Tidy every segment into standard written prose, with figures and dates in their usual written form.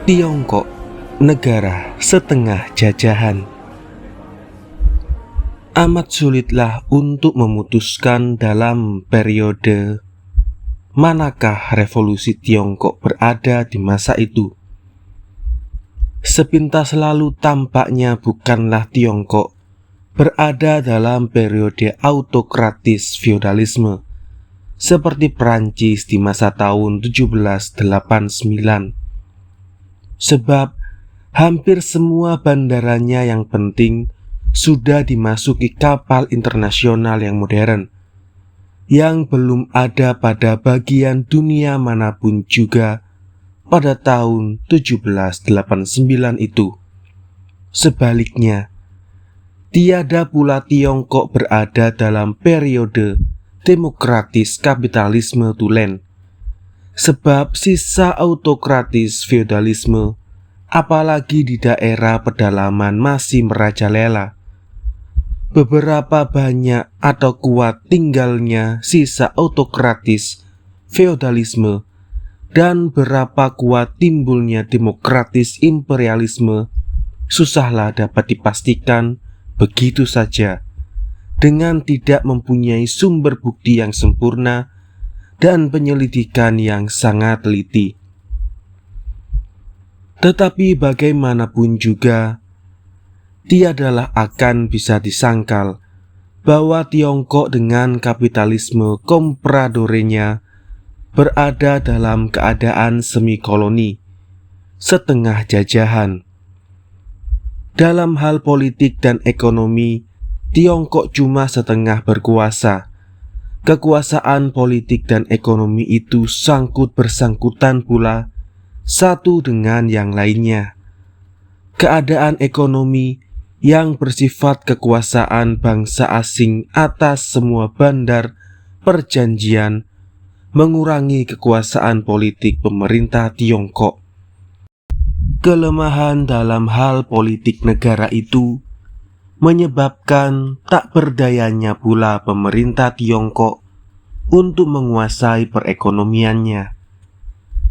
Tiongkok, negara setengah jajahan. Amat sulitlah untuk memutuskan dalam periode manakah revolusi Tiongkok berada di masa itu. Sepintas lalu tampaknya bukanlah Tiongkok berada dalam periode autokratis feodalisme seperti Prancis di masa tahun 1789. Sebab hampir semua bandaranya yang penting sudah dimasuki kapal internasional yang modern, yang belum ada pada bagian dunia manapun juga pada tahun 1789 itu. Sebaliknya, tiada pula Tiongkok berada dalam periode demokratis kapitalisme tulen, sebab sisa autokratis feodalisme, apalagi di daerah pedalaman masih merajalela. Beberapa banyak atau kuat tinggalnya sisa autokratis feodalisme dan berapa kuat timbulnya demokratis imperialisme susahlah dapat dipastikan begitu saja dengan tidak mempunyai sumber bukti yang sempurna dan penyelidikan yang sangat teliti. Tetapi bagaimanapun juga, tiadalah akan bisa disangkal bahwa Tiongkok dengan kapitalisme kompradorenya berada dalam keadaan semi-koloni, setengah jajahan. Dalam hal politik dan ekonomi, Tiongkok cuma setengah berkuasa. Kekuasaan politik dan ekonomi itu sangkut bersangkutan pula satu dengan yang lainnya. Keadaan ekonomi yang bersifat kekuasaan bangsa asing atas semua bandar perjanjian mengurangi kekuasaan politik pemerintah Tiongkok. Kelemahan dalam hal politik negara itu menyebabkan tak berdayanya pula pemerintah Tiongkok untuk menguasai perekonomiannya.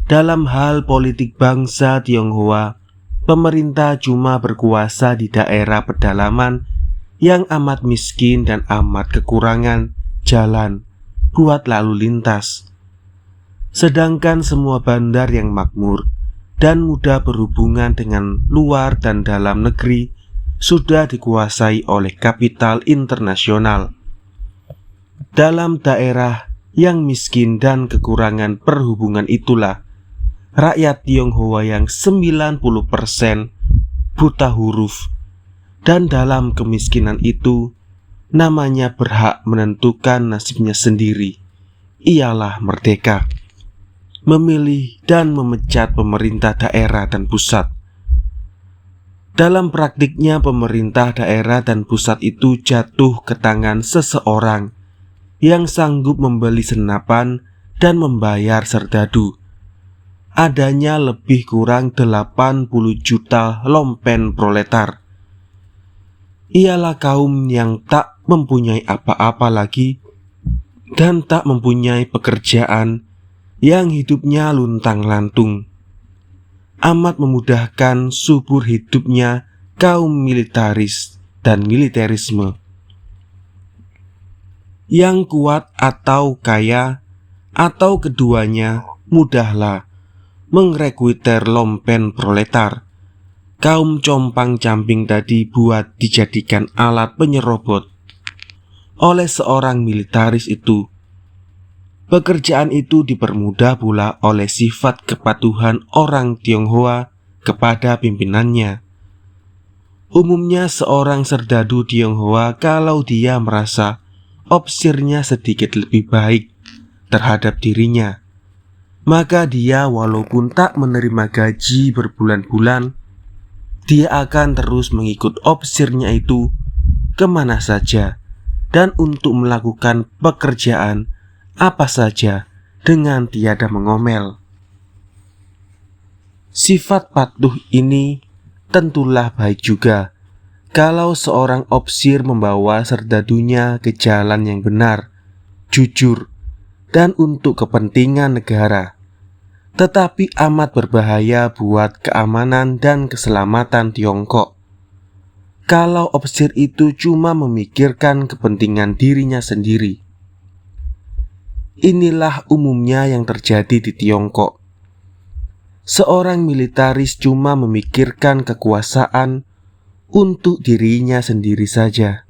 Dalam hal politik bangsa Tionghoa, pemerintah cuma berkuasa di daerah pedalaman yang amat miskin dan amat kekurangan jalan buat lalu lintas. Sedangkan semua bandar yang makmur dan mudah berhubungan dengan luar dan dalam negeri sudah dikuasai oleh kapital internasional. Dalam daerah yang miskin dan kekurangan perhubungan itulah rakyat Tionghoa yang 90% buta huruf, dan dalam kemiskinan itu namanya berhak menentukan nasibnya sendiri, ialah merdeka, memilih dan memecat pemerintah daerah dan pusat. Dalam praktiknya pemerintah daerah dan pusat itu jatuh ke tangan seseorang yang sanggup membeli senapan dan membayar serdadu. Adanya lebih kurang 80 juta lompen proletar. Ialah kaum yang tak mempunyai apa-apa lagi dan tak mempunyai pekerjaan, yang hidupnya luntang-lantung. Amat memudahkan subur hidupnya kaum militaris dan militerisme. Yang kuat atau kaya, atau keduanya, mudahlah mengrekrutер lompen proletar. Kaum compang-camping tadi buat dijadikan alat penyerobot oleh seorang militaris itu. Pekerjaan itu dipermudah pula oleh sifat kepatuhan orang Tionghoa kepada pimpinannya. Umumnya seorang serdadu Tionghoa kalau dia merasa opsirnya sedikit lebih baik terhadap dirinya, maka dia walaupun tak menerima gaji berbulan-bulan, dia akan terus mengikut opsirnya itu kemana saja dan untuk melakukan pekerjaan apa saja dengan tiada mengomel. Sifat patuh ini tentulah baik juga kalau seorang opsir membawa serdadunya ke jalan yang benar, jujur, dan untuk kepentingan negara. tetapi amat berbahaya buat keamanan dan keselamatan Tiongkok. Kalau opsir itu cuma memikirkan kepentingan dirinya sendiri. Inilah umumnya yang terjadi di Tiongkok. Seorang militaris cuma memikirkan kekuasaan untuk dirinya sendiri saja.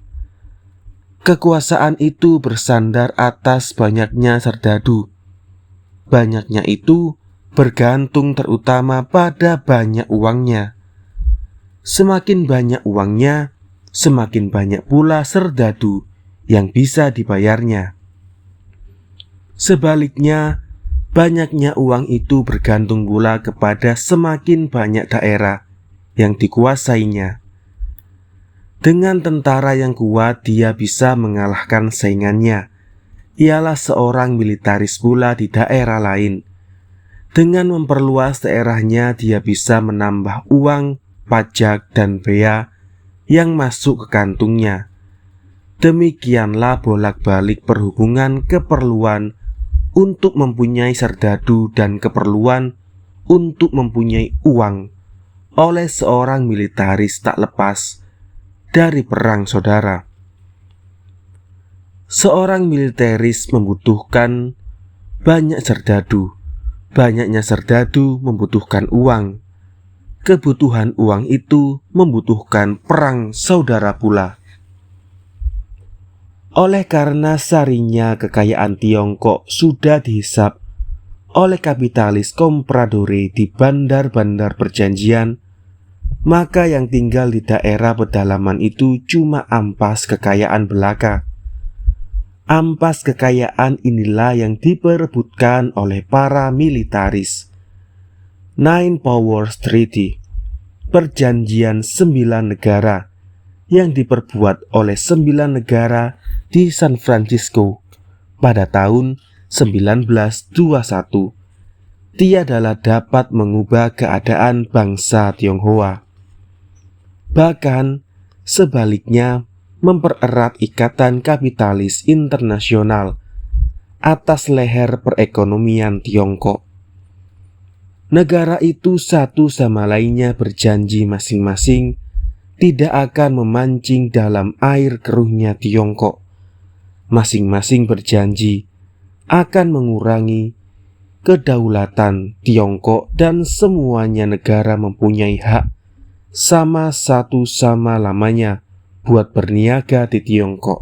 Kekuasaan itu bersandar atas banyaknya serdadu. Banyaknya itu bergantung terutama pada banyak uangnya. Semakin banyak uangnya, semakin banyak pula serdadu yang bisa dibayarnya. Sebaliknya, banyaknya uang itu bergantung pula kepada semakin banyak daerah yang dikuasainya. Dengan tentara yang kuat, dia bisa mengalahkan saingannya. Ialah seorang militaris pula di daerah lain. Dengan memperluas daerahnya, dia bisa menambah uang, pajak, dan bea yang masuk ke kantungnya. Demikianlah bolak-balik perhubungan keperluan untuk mempunyai serdadu dan keperluan untuk mempunyai uang oleh seorang militaris tak lepas dari perang saudara. Seorang militeris membutuhkan banyak serdadu. Banyaknya serdadu membutuhkan uang. Kebutuhan uang itu membutuhkan perang saudara pula. Oleh karena sarinya kekayaan Tiongkok sudah dihisap oleh kapitalis compradore di bandar-bandar perjanjian, maka yang tinggal di daerah pedalaman itu cuma ampas kekayaan belaka. Ampas kekayaan inilah yang diperebutkan oleh para militaris. Nine Powers Treaty, perjanjian 9 negara yang diperbuat oleh 9 negara di San Francisco pada tahun 1921, tiadalah dapat mengubah keadaan bangsa Tionghoa. Bahkan sebaliknya mempererat ikatan kapitalis internasional atas leher perekonomian Tiongkok. Negara itu satu sama lainnya berjanji masing-masing tidak akan memancing dalam air keruhnya Tiongkok. Masing-masing berjanji akan mengurangi kedaulatan Tiongkok dan semuanya negara mempunyai hak sama satu sama lamanya buat berniaga di Tiongkok.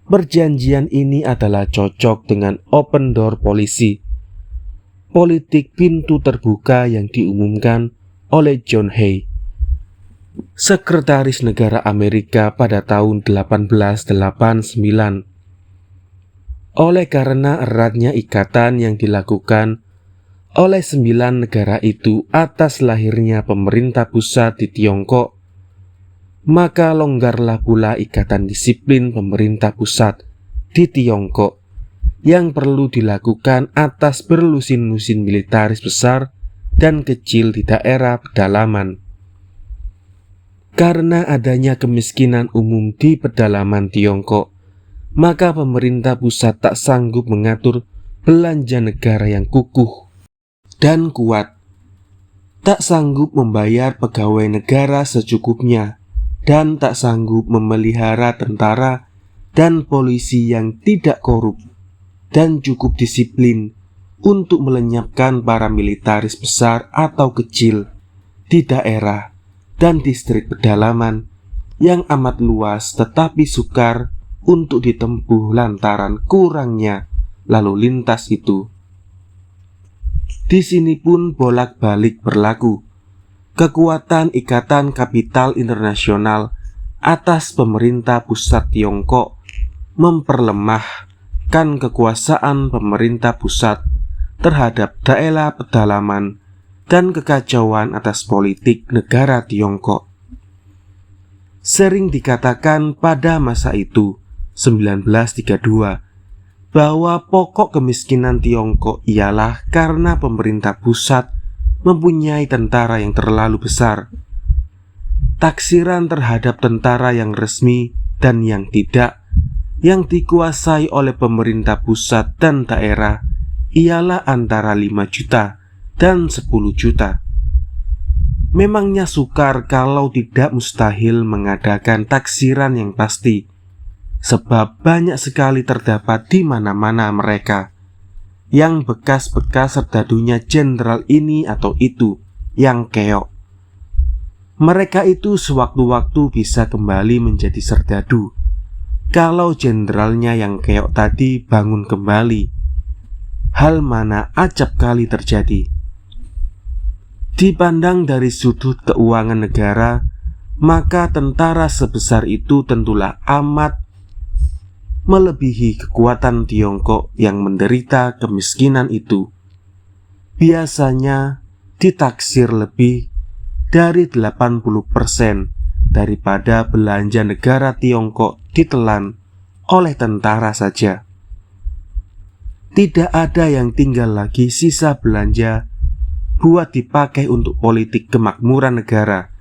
Perjanjian ini adalah cocok dengan open door policy, politik pintu terbuka yang diumumkan oleh John Hay, Sekretaris Negara Amerika pada tahun 1889. Oleh karena eratnya ikatan yang dilakukan oleh 9 negara itu atas lahirnya pemerintah pusat di Tiongkok, maka longgarlah pula ikatan disiplin pemerintah pusat di Tiongkok yang perlu dilakukan atas berlusin-lusin militaris besar dan kecil di daerah pedalaman. Karena adanya kemiskinan umum di pedalaman Tiongkok, maka pemerintah pusat tak sanggup mengatur belanja negara yang kukuh dan kuat, tak sanggup membayar pegawai negara secukupnya, dan tak sanggup memelihara tentara dan polisi yang tidak korup dan cukup disiplin untuk melenyapkan para militaris besar atau kecil di daerah dan distrik pedalaman yang amat luas tetapi sukar untuk ditempuh lantaran kurangnya lalu lintas itu. Di sini pun bolak-balik berlaku. Kekuatan ikatan kapital internasional atas pemerintah pusat Tiongkok memperlemahkan kekuasaan pemerintah pusat terhadap daerah pedalaman dan kekacauan atas politik negara Tiongkok. Sering dikatakan pada masa itu, 1932, bahwa pokok kemiskinan Tiongkok ialah karena pemerintah pusat mempunyai tentara yang terlalu besar. Taksiran terhadap tentara yang resmi dan yang tidak, yang dikuasai oleh pemerintah pusat dan daerah, ialah antara 5 juta dan 10 juta. Memangnya sukar kalau tidak mustahil mengadakan taksiran yang pasti, sebab banyak sekali terdapat di mana-mana mereka yang bekas-bekas serdadunya jenderal ini atau itu yang keok. Mereka itu sewaktu-waktu bisa kembali menjadi serdadu kalau jenderalnya yang keok tadi bangun kembali. Hal mana acap kali terjadi. Dipandang dari sudut keuangan negara, maka tentara sebesar itu tentulah amat melebihi kekuatan Tiongkok yang menderita kemiskinan itu. Biasanya ditaksir lebih dari 80% daripada belanja negara Tiongkok ditelan oleh tentara saja. Tidak ada yang tinggal lagi sisa belanja buat dipakai untuk politik kemakmuran negara,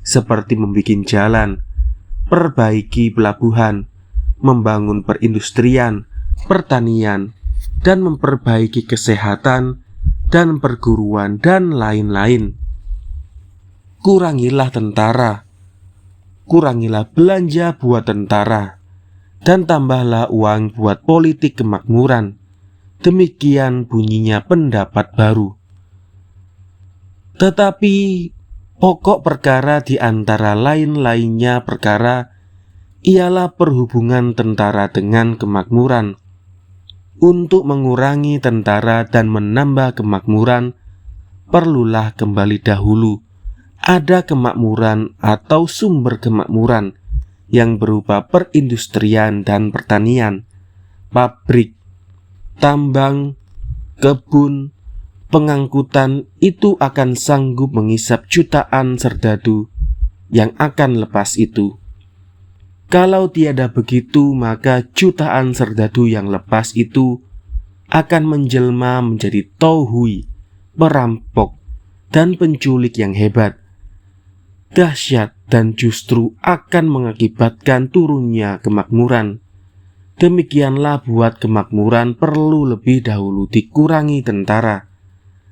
seperti membuat jalan, perbaiki pelabuhan, membangun perindustrian, pertanian, dan memperbaiki kesehatan dan perguruan dan lain-lain. Kurangilah tentara, kurangilah belanja buat tentara, dan tambahlah uang buat politik kemakmuran. Demikian bunyinya pendapat baru. Tetapi pokok perkara di antara lain-lainnya perkara ialah perhubungan tentara dengan kemakmuran. Untuk mengurangi tentara dan menambah kemakmuran, perlulah kembali dahulu ada kemakmuran atau sumber kemakmuran yang berupa perindustrian dan pertanian, pabrik, tambang, kebun, pengangkutan. Itu akan sanggup mengisap jutaan serdadu yang akan lepas itu. Kalau tiada begitu, maka jutaan serdadu yang lepas itu akan menjelma menjadi tauhui, perampok, dan penculik yang hebat, dahsyat, dan justru akan mengakibatkan turunnya kemakmuran. Demikianlah buat kemakmuran perlu lebih dahulu dikurangi tentara,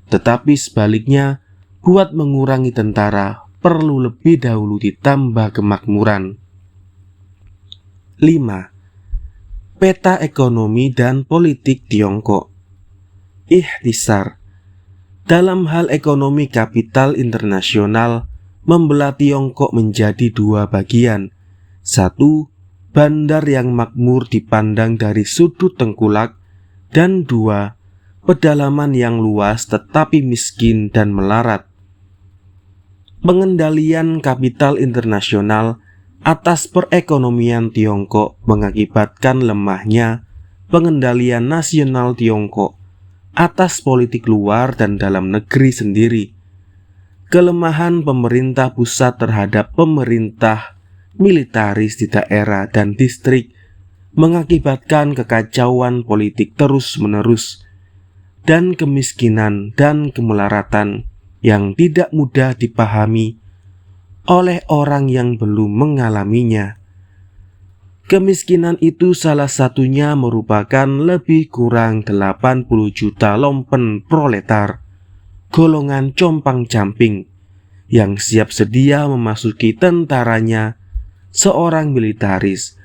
tetapi sebaliknya buat mengurangi tentara perlu lebih dahulu ditambah kemakmuran. 5. Peta ekonomi dan politik Tiongkok. Ikhtisar. Dalam hal ekonomi, kapital internasional membelah Tiongkok menjadi 2 bagian. 1. Bandar yang makmur dipandang dari sudut tengkulak, dan 2. Pedalaman yang luas tetapi miskin dan melarat. Pengendalian kapital internasional atas perekonomian Tiongkok mengakibatkan lemahnya pengendalian nasional Tiongkok atas politik luar dan dalam negeri sendiri. Kelemahan pemerintah pusat terhadap pemerintah militaris di daerah dan distrik mengakibatkan kekacauan politik terus-menerus dan kemiskinan dan kemelaratan yang tidak mudah dipahami oleh orang yang belum mengalaminya. Kemiskinan itu salah satunya merupakan lebih kurang 80 juta lompen proletar, golongan compang-camping, yang siap sedia memasuki tentaranya seorang militaris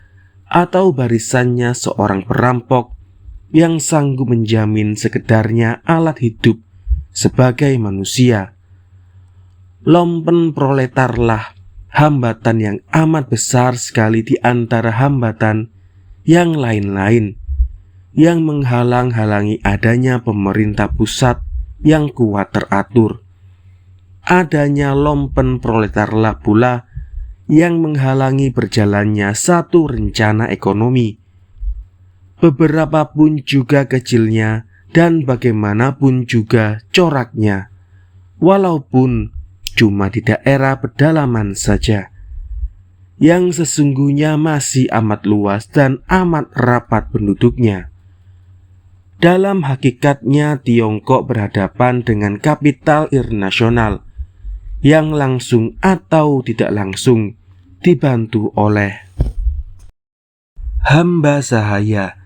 atau barisannya seorang perampok yang sanggup menjamin sekedarnya alat hidup sebagai manusia. Lompen proletarlah hambatan yang amat besar sekali di antara hambatan yang lain-lain yang menghalang-halangi adanya pemerintah pusat yang kuat teratur. Adanya lompen proletarlah pula yang menghalangi berjalannya satu rencana ekonomi. Beberapapun juga kecilnya dan bagaimanapun juga coraknya, walaupun cuma di daerah pedalaman saja, yang sesungguhnya masih amat luas dan amat rapat penduduknya. Dalam hakikatnya Tiongkok berhadapan dengan kapital internasional yang langsung atau tidak langsung dibantu oleh hamba sahaya,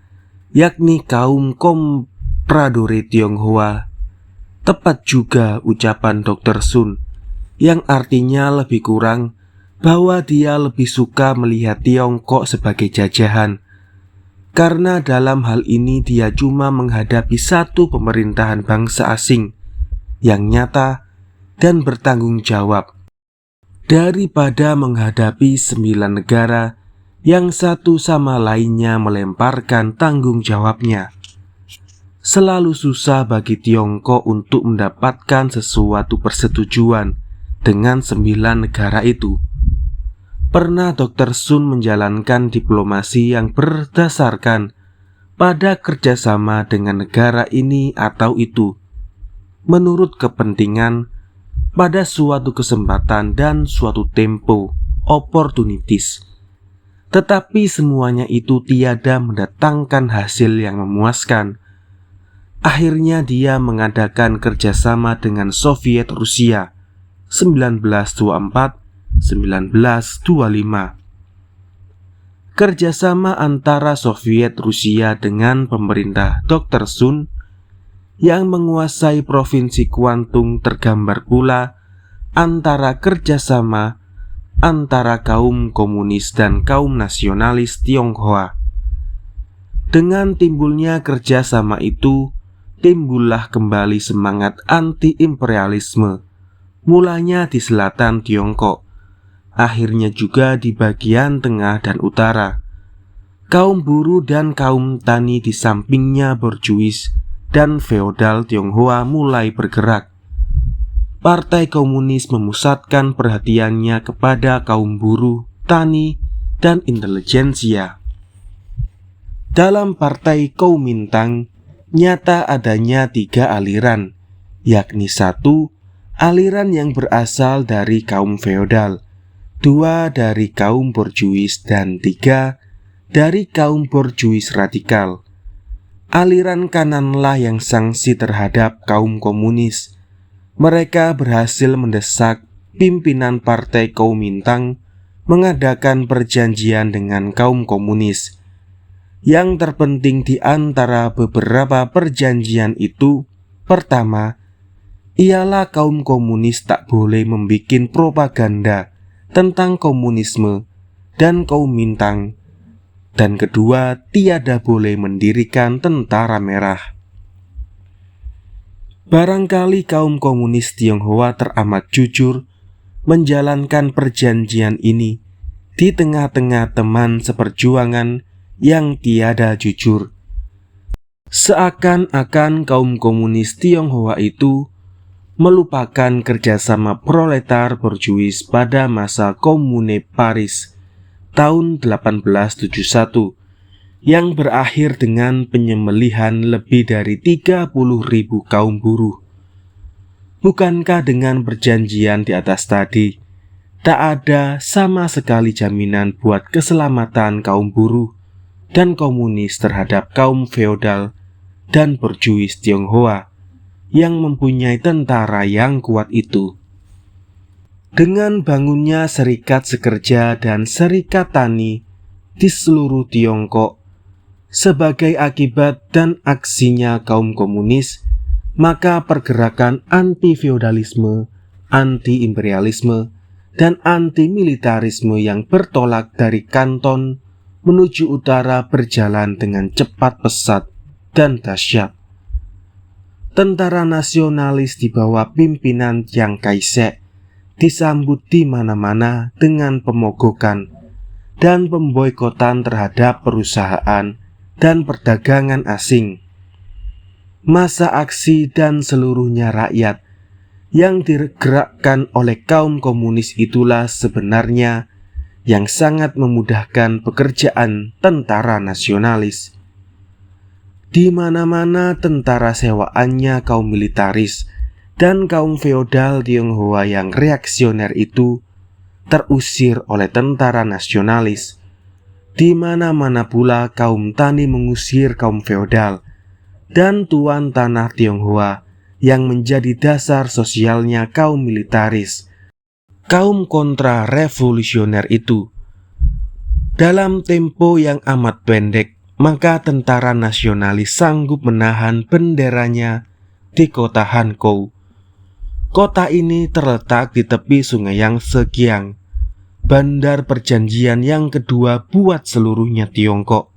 yakni kaum Pradore Tionghoa. Tepat juga ucapan Dr. Sun, yang artinya lebih kurang bahwa dia lebih suka melihat Tiongkok sebagai jajahan, karena dalam hal ini dia cuma menghadapi satu pemerintahan bangsa asing yang nyata dan bertanggung jawab, daripada menghadapi 9 negara yang satu sama lainnya melemparkan tanggung jawabnya. Selalu susah bagi Tiongkok untuk mendapatkan sesuatu persetujuan dengan 9 negara itu. Pernah Dr. Sun menjalankan diplomasi yang berdasarkan pada kerjasama dengan negara ini atau itu, menurut kepentingan, pada suatu kesempatan dan suatu tempo, opportunities. Tetapi semuanya itu tiada mendatangkan hasil yang memuaskan. Akhirnya dia mengadakan kerjasama dengan Soviet Rusia 1924-1925. Kerjasama antara Soviet Rusia dengan pemerintah Dr. Sun yang menguasai provinsi Kwantung tergambar pula antara kerjasama antara kaum komunis dan kaum nasionalis Tionghoa. Dengan timbulnya kerjasama itu, timbullah kembali semangat anti-imperialisme, mulanya di selatan Tiongkok, akhirnya juga di bagian tengah dan utara. Kaum buruh dan kaum tani di sampingnya borjuis dan feodal Tionghoa mulai bergerak. Partai Komunis memusatkan perhatiannya kepada kaum buruh, tani, dan intelijensia. Dalam Partai Kuomintang nyata adanya 3 aliran, yakni 1, aliran yang berasal dari kaum feodal, 2 dari kaum borjuis, dan 3 dari kaum borjuis radikal. Aliran kananlah yang sangsi terhadap kaum komunis. Mereka berhasil mendesak pimpinan Partai Kuomintang mengadakan perjanjian dengan kaum komunis. Yang terpenting di antara beberapa perjanjian itu, pertama, ialah kaum komunis tak boleh membuat propaganda tentang komunisme dan Kuomintang. Dan kedua, tiada boleh mendirikan tentara merah. Barangkali kaum komunis Tionghoa teramat jujur menjalankan perjanjian ini di tengah-tengah teman seperjuangan yang tiada jujur. Seakan-akan kaum komunis Tionghoa itu melupakan kerjasama proletar borjuis pada masa Komune Paris tahun 1871 yang berakhir dengan penyembelihan lebih dari 30.000 kaum buruh. Bukankah dengan perjanjian di atas tadi tak ada sama sekali jaminan buat keselamatan kaum buruh dan komunis terhadap kaum feodal dan borjuis Tionghoa yang mempunyai tentara yang kuat itu? Dengan bangunnya serikat sekerja dan serikat tani di seluruh Tiongkok sebagai akibat dan aksinya kaum komunis, maka pergerakan anti-feodalisme, anti-imperialisme, dan anti-militarisme yang bertolak dari Kanton menuju utara berjalan dengan cepat pesat dan dahsyat. Tentara nasionalis di bawah pimpinan Chiang Kai-shek disambut di mana-mana dengan pemogokan dan pemboikotan terhadap perusahaan dan perdagangan asing. Masa aksi dan seluruhnya rakyat yang digerakkan oleh kaum komunis itulah sebenarnya yang sangat memudahkan pekerjaan tentara nasionalis. Di mana-mana tentara sewaannya kaum militaris dan kaum feodal Tionghoa yang reaksioner itu terusir oleh tentara nasionalis. Di mana-mana pula kaum tani mengusir kaum feodal dan tuan tanah Tionghoa yang menjadi dasar sosialnya kaum militaris, kaum kontra-revolusioner itu. Dalam tempo yang amat pendek, maka tentara nasionalis sanggup menahan benderanya di kota Hankou. Kota ini terletak di tepi Sungai Yangtze Kiang, bandar perjanjian yang kedua buat seluruhnya Tiongkok.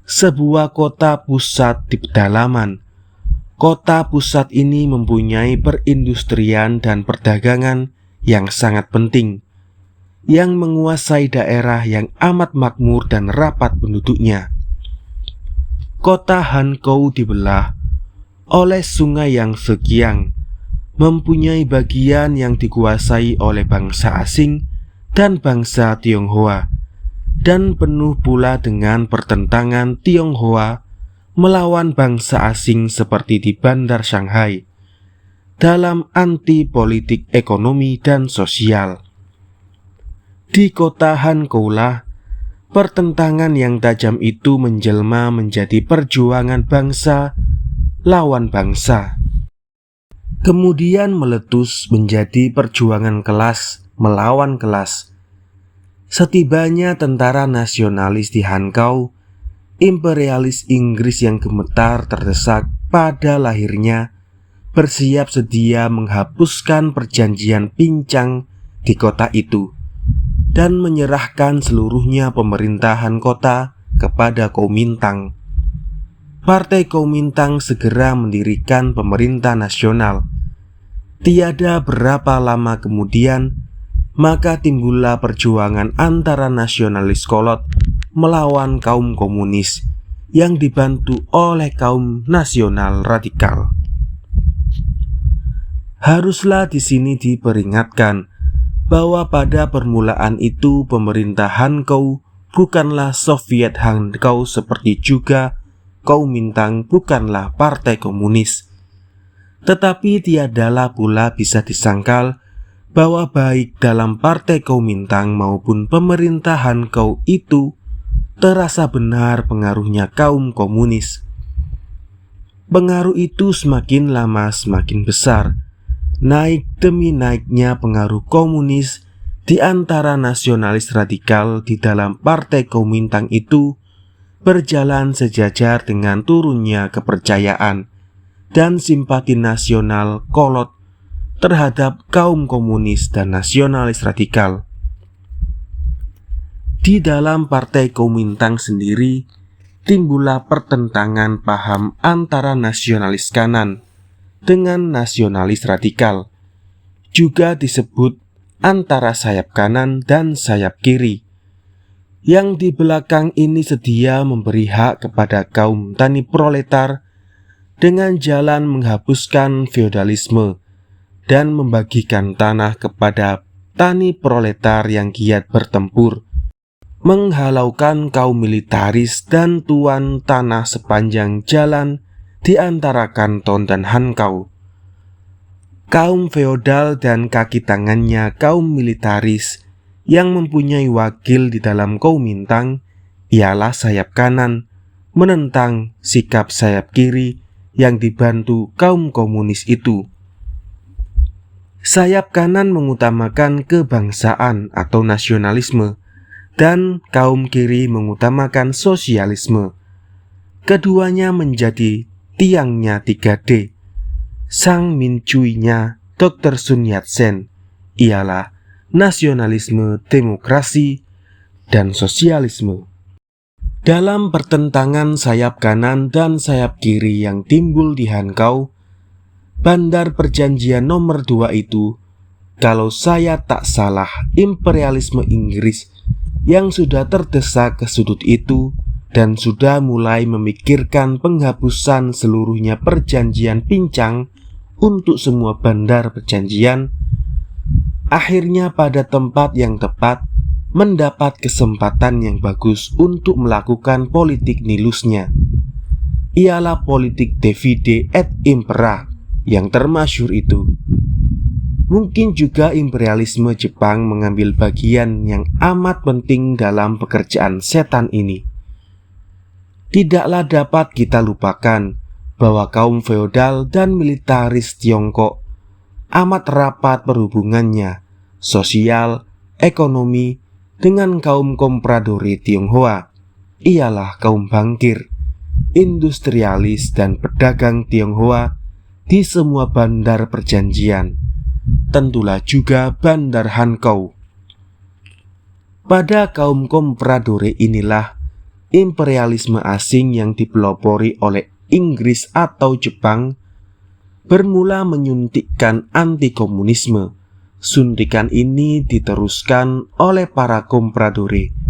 Sebuah kota pusat di pedalaman. Kota pusat ini mempunyai perindustrian dan perdagangan yang sangat penting, yang menguasai daerah yang amat makmur dan rapat penduduknya. Kota Hankou dibelah oleh Sungai Yangtze Kiang, mempunyai bagian yang dikuasai oleh bangsa asing dan bangsa Tionghoa, dan penuh pula dengan pertentangan Tionghoa melawan bangsa asing seperti di Bandar Shanghai dalam anti politik ekonomi dan sosial. Di kota Hankou lah pertentangan yang tajam itu menjelma menjadi perjuangan bangsa lawan bangsa, kemudian meletus menjadi perjuangan kelas melawan kelas. Setibanya tentara nasionalis di Hankou, imperialis Inggris yang gemetar terdesak pada lahirnya bersiap sedia menghapuskan perjanjian pincang di kota itu dan menyerahkan seluruhnya pemerintahan kota kepada Kuomintang. Partai Kuomintang segera mendirikan pemerintah nasional. Tiada berapa lama kemudian, maka timbullah perjuangan antara nasionalis kolot melawan kaum komunis yang dibantu oleh kaum nasional radikal. Haruslah di sini diperingatkan bahwa pada permulaan itu pemerintah Hankou bukanlah Soviet Hankou, seperti juga Kuomintang bukanlah partai komunis. Tetapi tiadalah pula bisa disangkal bahwa baik dalam partai Kuomintang maupun pemerintah Hankou itu terasa benar pengaruhnya kaum komunis. Pengaruh itu semakin lama semakin besar, naik demi naiknya pengaruh komunis di antara nasionalis radikal di dalam partai Kuomintang itu berjalan sejajar dengan turunnya kepercayaan dan simpati nasional kolot terhadap kaum komunis dan nasionalis radikal. Di dalam partai Kuomintang sendiri timbullah pertentangan paham antara nasionalis kanan dengan nasionalis radikal, juga disebut antara sayap kanan dan sayap kiri, yang di belakang ini sedia memberi hak kepada kaum tani proletar dengan jalan menghapuskan feodalisme dan membagikan tanah kepada tani proletar yang giat bertempur, menghalaukan kaum militaris dan tuan tanah sepanjang jalan di antara Kanton dan Hankou. Kaum feodal dan kaki tangannya kaum militaris yang mempunyai wakil di dalam Kuomintang ialah sayap kanan menentang sikap sayap kiri yang dibantu kaum komunis itu. Sayap kanan mengutamakan kebangsaan atau nasionalisme dan kaum kiri mengutamakan sosialisme. Keduanya menjadi tiangnya 3D. Sang mincuinya Dr. Sun Yat-sen ialah nasionalisme, demokrasi, dan sosialisme. Dalam pertentangan sayap kanan dan sayap kiri yang timbul di Hankou, bandar perjanjian nomor 2 itu, kalau saya tak salah, imperialisme Inggris yang sudah terdesak ke sudut itu dan sudah mulai memikirkan penghapusan seluruhnya perjanjian pincang untuk semua bandar perjanjian, akhirnya pada tempat yang tepat mendapat kesempatan yang bagus untuk melakukan politik nilusnya. Ialah politik divide et impera yang termasyhur itu. Mungkin juga imperialisme Jepang mengambil bagian yang amat penting dalam pekerjaan setan ini. Tidaklah dapat kita lupakan bahwa kaum feodal dan militaris Tiongkok amat rapat perhubungannya, sosial, ekonomi, dengan kaum kompradori Tionghoa, ialah kaum bankir, industrialis dan pedagang Tionghoa di semua bandar perjanjian, tentulah juga bandar Hankou. Pada kaum kompradore inilah imperialisme asing yang dipelopori oleh Inggris atau Jepang bermula menyuntikkan anti-komunisme. Suntikan ini diteruskan oleh para kompradore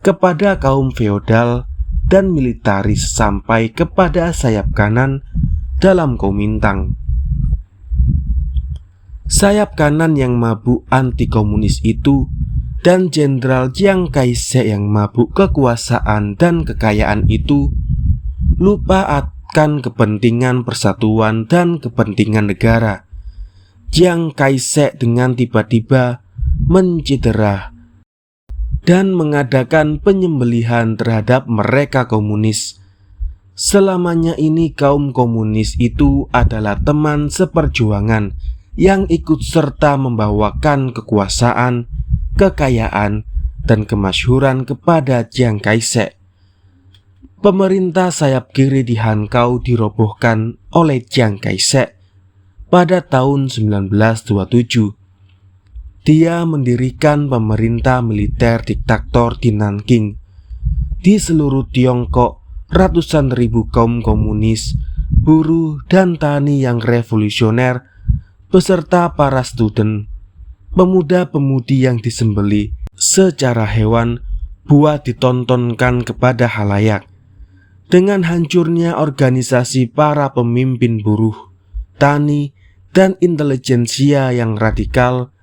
kepada kaum feodal dan militaris sampai kepada sayap kanan dalam Kuomintang. Sayap kanan yang mabuk anti-komunis itu dan Jenderal Chiang Kai-shek yang mabuk kekuasaan dan kekayaan itu lupa akan kepentingan persatuan dan kepentingan negara. Chiang Kai-shek dengan tiba-tiba mencedera dan mengadakan penyembelihan terhadap mereka komunis. Selamanya ini kaum komunis itu adalah teman seperjuangan yang ikut serta membawakan kekuasaan, kekayaan, dan kemasyhuran kepada Chiang Kai-shek. Pemerintah sayap kiri di Hankou dirobohkan oleh Chiang Kai-shek pada tahun 1927. Dia mendirikan pemerintah militer diktator di Nanking. Di seluruh Tiongkok, ratusan ribu kaum komunis, buruh, dan tani yang revolusioner beserta para student, pemuda-pemudi yang disembeli secara hewan buat ditontonkan kepada halayak. Dengan hancurnya organisasi para pemimpin buruh, tani, dan intelijensia yang radikal,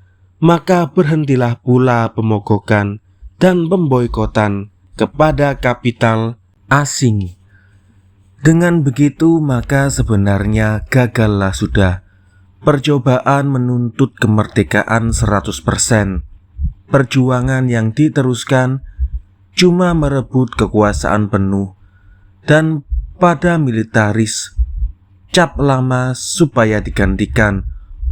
maka berhentilah pula pemogokan dan pemboikotan kepada kapital asing. Dengan begitu maka sebenarnya gagallah sudah percobaan menuntut kemerdekaan 100%. Perjuangan yang diteruskan cuma merebut kekuasaan penuh dan pada militaris cap lama supaya digantikan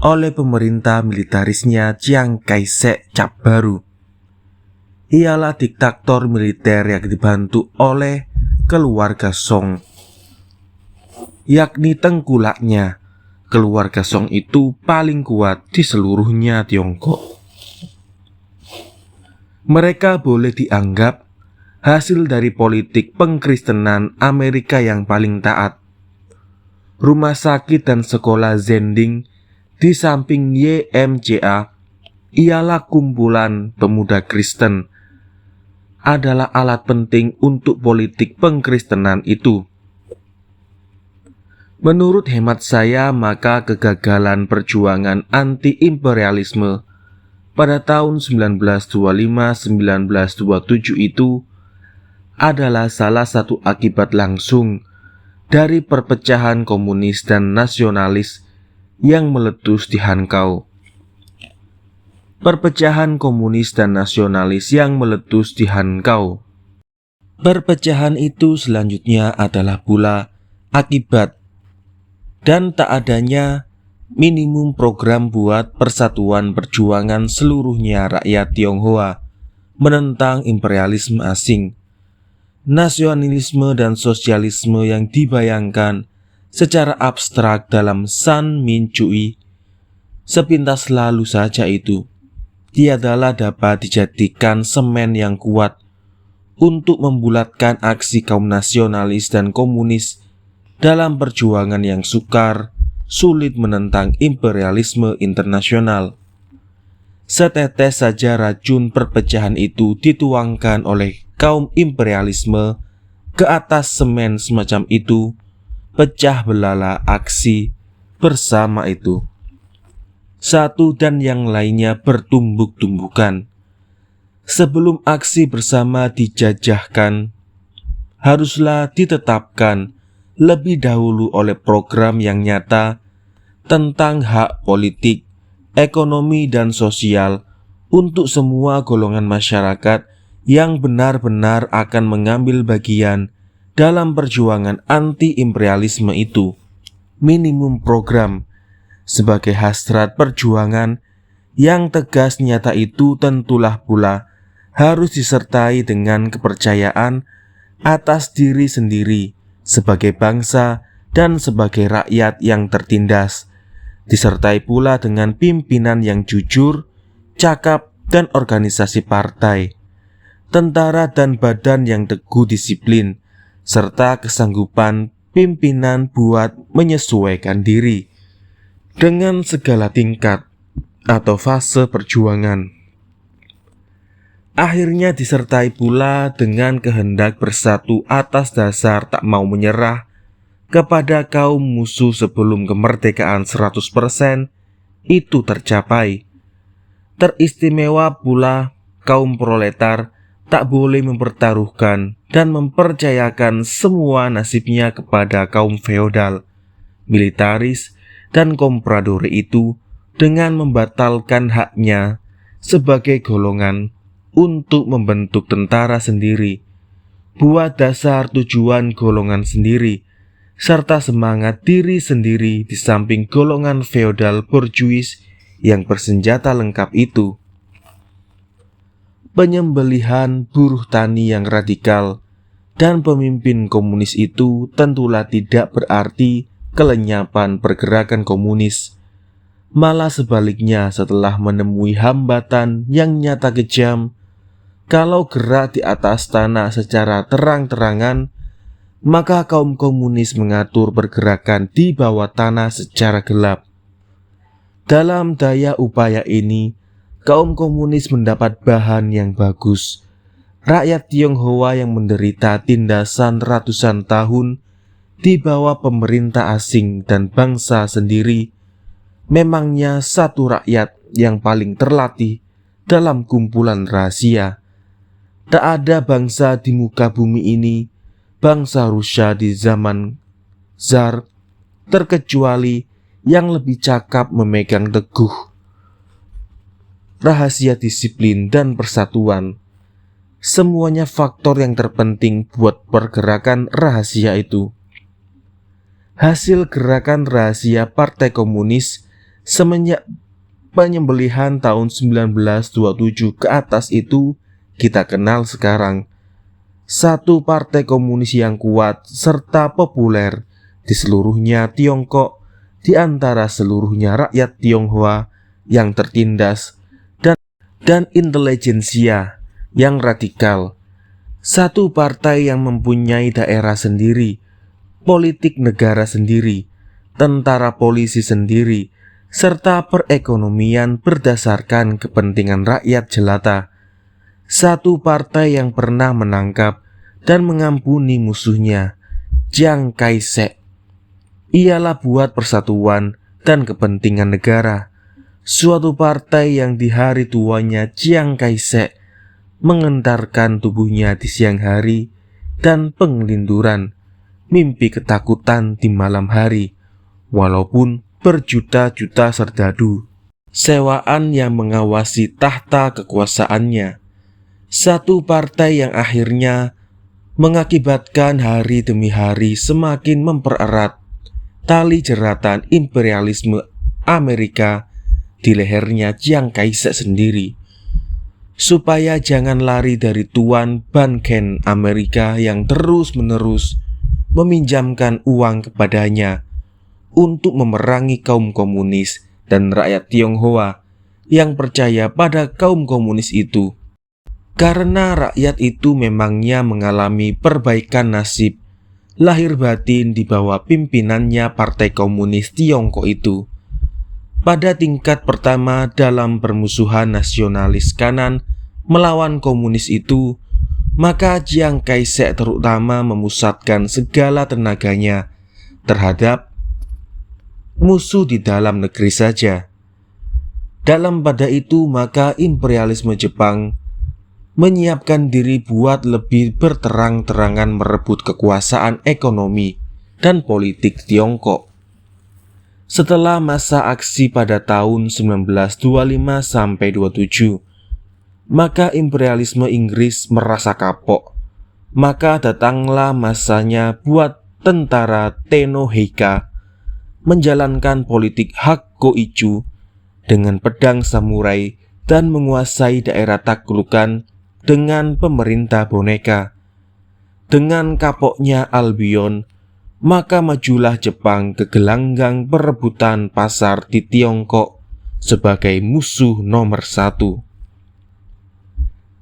oleh pemerintah militarisnya Chiang Kai-shek cap baru. Ialah diktator militer yang dibantu oleh keluarga Song, yakni tengkulaknya. Keluarga Song itu paling kuat di seluruhnya Tiongkok. Mereka boleh dianggap hasil dari politik pengkristenan Amerika yang paling taat. Rumah sakit dan sekolah Zhending di samping YMCA ialah kumpulan pemuda Kristen, adalah alat penting untuk politik pengkristenan itu. Menurut hemat saya, maka kegagalan perjuangan anti-imperialisme pada tahun 1925-1927 itu adalah salah satu akibat langsung dari perpecahan komunis dan nasionalis yang meletus di Hankou. Perpecahan komunis dan nasionalis yang meletus di Hankou. Perpecahan itu selanjutnya adalah pula akibat dan tak adanya minimum program buat persatuan perjuangan seluruhnya rakyat Tionghoa menentang imperialisme asing. Nasionalisme dan sosialisme yang dibayangkan secara abstrak dalam San Min Cui sepintas lalu saja itu tiadalah dapat dijadikan semen yang kuat untuk membulatkan aksi kaum nasionalis dan komunis dalam perjuangan yang sukar sulit menentang imperialisme internasional. Setetes saja racun perpecahan itu dituangkan oleh kaum imperialisme ke atas semen semacam itu, pecah belalah aksi bersama itu. Satu dan yang lainnya bertumbuk-tumbukan. Sebelum aksi bersama dijajahkan, haruslah ditetapkan lebih dahulu oleh program yang nyata tentang hak politik, ekonomi, dan sosial untuk semua golongan masyarakat yang benar-benar akan mengambil bagian dalam perjuangan anti-imperialisme itu. Minimum program sebagai hasrat perjuangan yang tegas nyata itu tentulah pula harus disertai dengan kepercayaan atas diri sendiri sebagai bangsa dan sebagai rakyat yang tertindas, disertai pula dengan pimpinan yang jujur, cakap, dan organisasi partai, tentara dan badan yang teguh disiplin, serta kesanggupan pimpinan buat menyesuaikan diri dengan segala tingkat atau fase perjuangan. Akhirnya disertai pula dengan kehendak bersatu atas dasar tak mau menyerah kepada kaum musuh sebelum kemerdekaan 100% itu tercapai. Teristimewa pula kaum proletar tak boleh mempertaruhkan dan mempercayakan semua nasibnya kepada kaum feodal, militaris, dan komprador itu dengan membatalkan haknya sebagai golongan untuk membentuk tentara sendiri, buat dasar tujuan golongan sendiri, serta semangat diri sendiri di samping golongan feodal borjuis yang bersenjata lengkap itu. Penyembelihan buruh tani yang radikal dan pemimpin komunis itu tentulah tidak berarti kelenyapan pergerakan komunis. Malah sebaliknya, setelah menemui hambatan yang nyata kejam, kalau gerak di atas tanah secara terang-terangan, maka kaum komunis mengatur pergerakan di bawah tanah secara gelap. Dalam daya upaya ini, kaum komunis mendapat bahan yang bagus. Rakyat Tionghoa yang menderita tindasan ratusan tahun di bawah pemerintah asing dan bangsa sendiri, memangnya satu rakyat yang paling terlatih dalam kumpulan rahasia. Tak ada bangsa di muka bumi ini, bangsa Rusia di zaman Tsar, terkecuali yang lebih cakap memegang teguh rahasia disiplin dan persatuan. Semuanya faktor yang terpenting buat pergerakan rahasia itu. Hasil gerakan rahasia Partai Komunis semenjak penyembelihan tahun 1927 ke atas itu kita kenal sekarang. Satu partai komunis yang kuat serta populer di seluruhnya Tiongkok, di antara seluruhnya rakyat Tionghoa yang tertindas, dan intelijensia yang radikal. Satu partai yang mempunyai daerah sendiri, politik negara sendiri, tentara polisi sendiri, serta perekonomian berdasarkan kepentingan rakyat jelata. Satu partai yang pernah menangkap dan mengampuni musuhnya, Chiang Kai-shek. Ialah buat persatuan dan kepentingan negara. Suatu partai yang di hari tuanya Chiang Kai-shek mengentarkan tubuhnya di siang hari dan pengelinduran, mimpi ketakutan di malam hari, walaupun berjuta-juta serdadu sewaan yang mengawasi tahta kekuasaannya. Satu partai yang akhirnya mengakibatkan hari demi hari semakin mempererat tali jeratan imperialisme Amerika di lehernya Chiang Kai-shek sendiri, supaya jangan lari dari tuan Banken Amerika yang terus-menerus meminjamkan uang kepadanya untuk memerangi kaum komunis dan rakyat Tionghoa yang percaya pada kaum komunis itu. Karena rakyat itu memangnya mengalami perbaikan nasib lahir batin di bawah pimpinannya Partai Komunis Tiongkok itu. Pada tingkat pertama dalam permusuhan nasionalis kanan melawan komunis itu, maka Chiang Kai-shek terutama memusatkan segala tenaganya terhadap musuh di dalam negeri saja. Dalam pada itu, maka imperialisme Jepang menyiapkan diri buat lebih berterang-terangan merebut kekuasaan ekonomi dan politik Tiongkok. Setelah masa aksi pada tahun 1925-27, maka imperialisme Inggris merasa kapok. Maka datanglah masanya buat tentara Tenno Heika menjalankan politik Hakko-ichu dengan pedang samurai dan menguasai daerah taklukan dengan pemerintah boneka. Dengan kapoknya Albion, maka majulah Jepang ke gelanggang perebutan pasar di Tiongkok sebagai musuh nomor satu.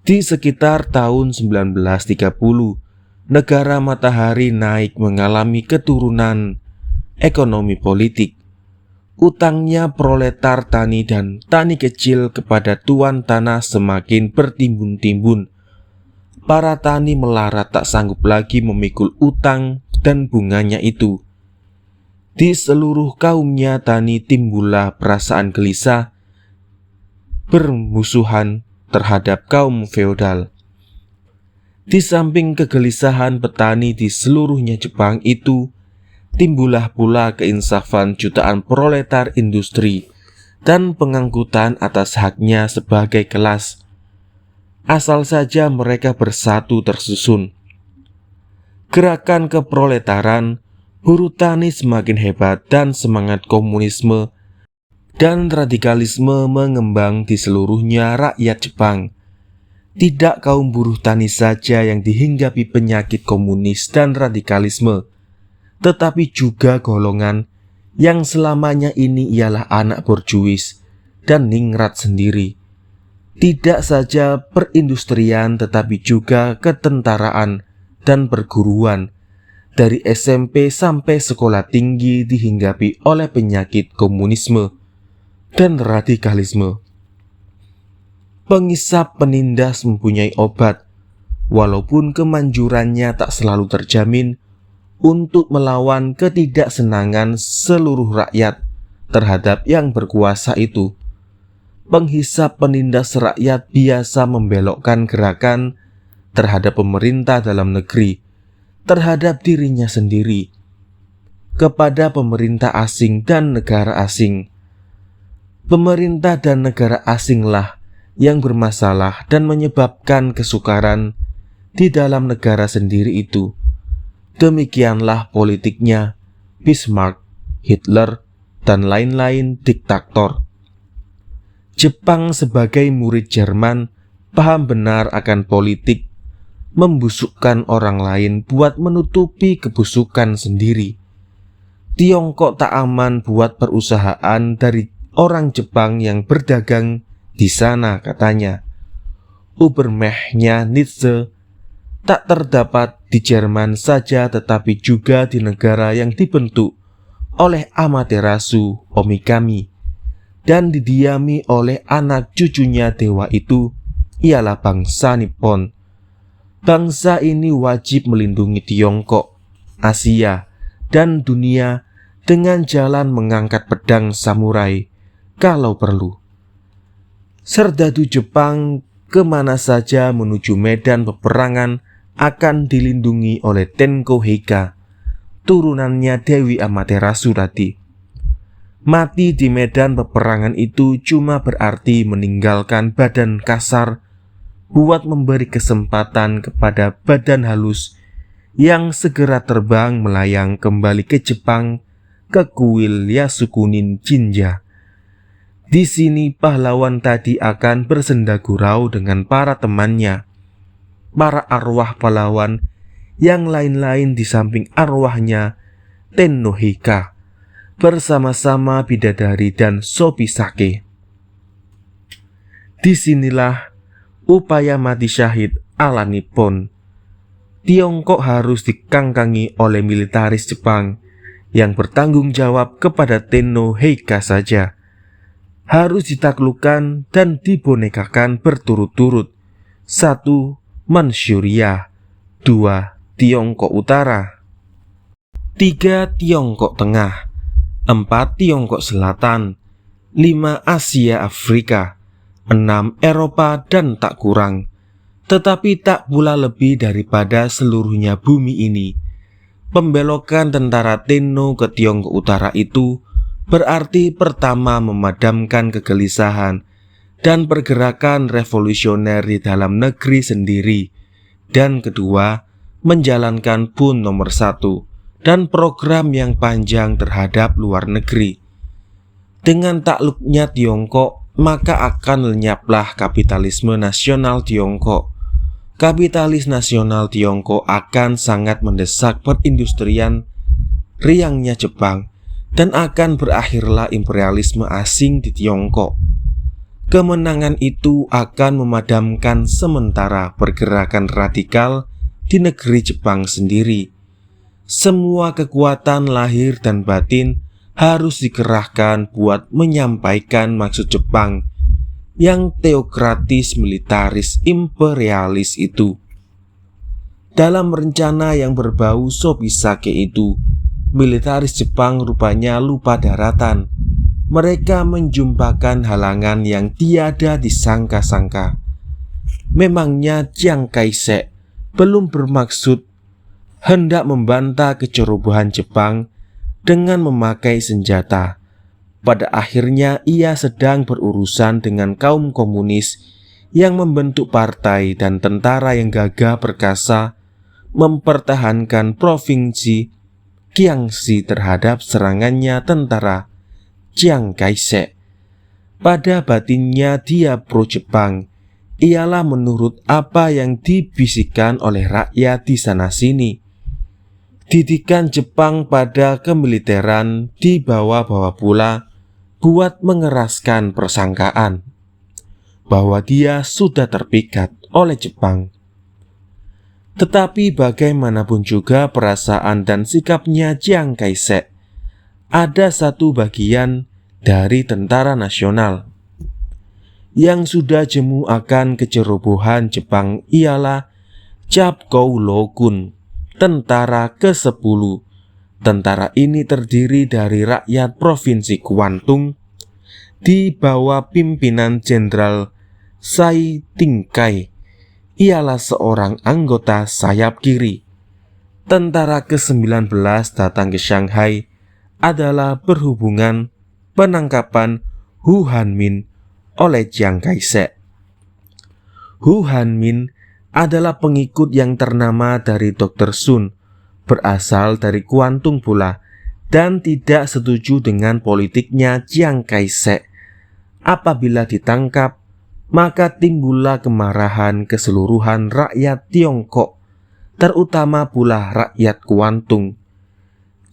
Di sekitar tahun 1930, negara matahari naik mengalami keturunan ekonomi politik. Utangnya proletar tani dan tani kecil kepada tuan tanah semakin bertimbun-timbun. Para tani melarat tak sanggup lagi memikul utang dan bunganya itu. Di seluruh kaumnya tani timbullah perasaan gelisah, bermusuhan terhadap kaum feodal. Di samping kegelisahan petani di seluruhnya Jepang itu, timbullah pula keinsafan jutaan proletar industri dan pengangkutan atas haknya sebagai kelas. Asal saja mereka bersatu tersusun. Gerakan keproletaran, buruh tani semakin hebat dan semangat komunisme dan radikalisme mengembang di seluruhnya rakyat Jepang. Tidak kaum buruh tani saja yang dihinggapi penyakit komunis dan radikalisme, tetapi juga golongan yang selamanya ini ialah anak borjuis dan ningrat sendiri. Tidak saja perindustrian tetapi juga ketentaraan dan perguruan, dari SMP sampai sekolah tinggi dihinggapi oleh penyakit komunisme dan radikalisme. Pengisap penindas mempunyai obat, walaupun kemanjurannya tak selalu terjamin untuk melawan ketidaksenangan seluruh rakyat terhadap yang berkuasa itu. Penghisap penindas rakyat biasa membelokkan gerakan terhadap pemerintah dalam negeri, terhadap dirinya sendiri, kepada pemerintah asing dan negara asing. Pemerintah dan negara asinglah yang bermasalah dan menyebabkan kesukaran di dalam negara sendiri itu. Demikianlah politiknya Bismarck, Hitler, dan lain-lain diktator. Jepang sebagai murid Jerman paham benar akan politik, membusukkan orang lain buat menutupi kebusukan sendiri. Tiongkok tak aman buat perusahaan dari orang Jepang yang berdagang di sana, katanya. Ubermehnya Nietzsche tak terdapat di Jerman saja tetapi juga di negara yang dibentuk oleh Amaterasu Omikami dan didiami oleh anak cucunya dewa itu, ialah bangsa Nippon. Bangsa ini wajib melindungi Tiongkok, Asia, dan dunia dengan jalan mengangkat pedang samurai kalau perlu. Serdadu Jepang kemana saja menuju medan peperangan akan dilindungi oleh Tenko Heika, turunannya Dewi Amaterasu tadi. Mati di medan peperangan itu cuma berarti meninggalkan badan kasar buat memberi kesempatan kepada badan halus yang segera terbang melayang kembali ke Jepang, ke kuil Yasukunin Jinja. Di sini pahlawan tadi akan bersenda gurau dengan para temannya, para arwah pahlawan yang lain-lain di samping arwahnya Tenno Heika, bersama-sama bidadari dan Sobisake. Disinilah upaya mati syahid ala Nippon. Tiongkok harus dikangkangi oleh militaris Jepang yang bertanggung jawab kepada Tenno Heika saja. Harus ditaklukkan dan dibonekakan berturut-turut. 1. Manchuria, 2. Tiongkok Utara, 3. Tiongkok Tengah, 4. Tiongkok Selatan, 5. Asia Afrika, 6. Eropa dan tak kurang, tetapi tak pula lebih daripada seluruhnya bumi ini. Pembelokan tentara Tenno ke Tiongkok Utara itu berarti pertama memadamkan kegelisahan dan pergerakan revolusioner di dalam negeri sendiri, dan kedua menjalankan PUN nomor 1 dan program yang panjang terhadap luar negeri. Dengan takluknya Tiongkok, maka akan lenyaplah kapitalisme nasional Tiongkok. kapitalis nasional Tiongkok akan sangat mendesak perindustrian riangnya Jepang dan akan berakhirlah imperialisme asing di Tiongkok. Kemenangan itu akan memadamkan sementara pergerakan radikal di negeri Jepang sendiri. Semua kekuatan lahir dan batin harus dikerahkan buat menyampaikan maksud Jepang yang teokratis, militaris, imperialis itu. Dalam rencana yang berbau Sobisake itu, militaris Jepang rupanya lupa daratan. Mereka menjumpakan halangan yang tiada disangka-sangka. Memangnya Chiang Kai-shek belum bermaksud hendak membantah kecerobohan Jepang dengan memakai senjata. Pada akhirnya ia sedang berurusan dengan kaum komunis yang membentuk partai dan tentara yang gagah perkasa mempertahankan provinsi Jiangxi terhadap serangannya tentara Chiang Kai-shek. Pada batinnya dia pro-Jepang, ialah menurut apa yang dibisikkan oleh rakyat di sana-sini. Didikan Jepang pada kemiliteran dibawa-bawa pula buat mengeraskan persangkaan bahwa dia sudah terpikat oleh Jepang. Tetapi bagaimanapun juga perasaan dan sikapnya Chiang Kai-shek, ada satu bagian dari tentara nasional yang sudah jemu akan kecerobohan Jepang ialah Cap Kou Lo-kun, tentara ke-10. Tentara ini terdiri dari rakyat provinsi Guangdong di bawah pimpinan Jenderal Sai Tingkai. Ialah seorang anggota sayap kiri. Tentara ke-19 datang ke Shanghai adalah berhubungan penangkapan Hu Hanmin oleh Chiang Kai-shek. Hu Hanmin adalah pengikut yang ternama dari Dr. Sun, berasal dari Guangdong pula, dan tidak setuju dengan politiknya Chiang Kai-shek. Apabila ditangkap, maka timbullah kemarahan keseluruhan rakyat Tiongkok, terutama pula rakyat Guangdong.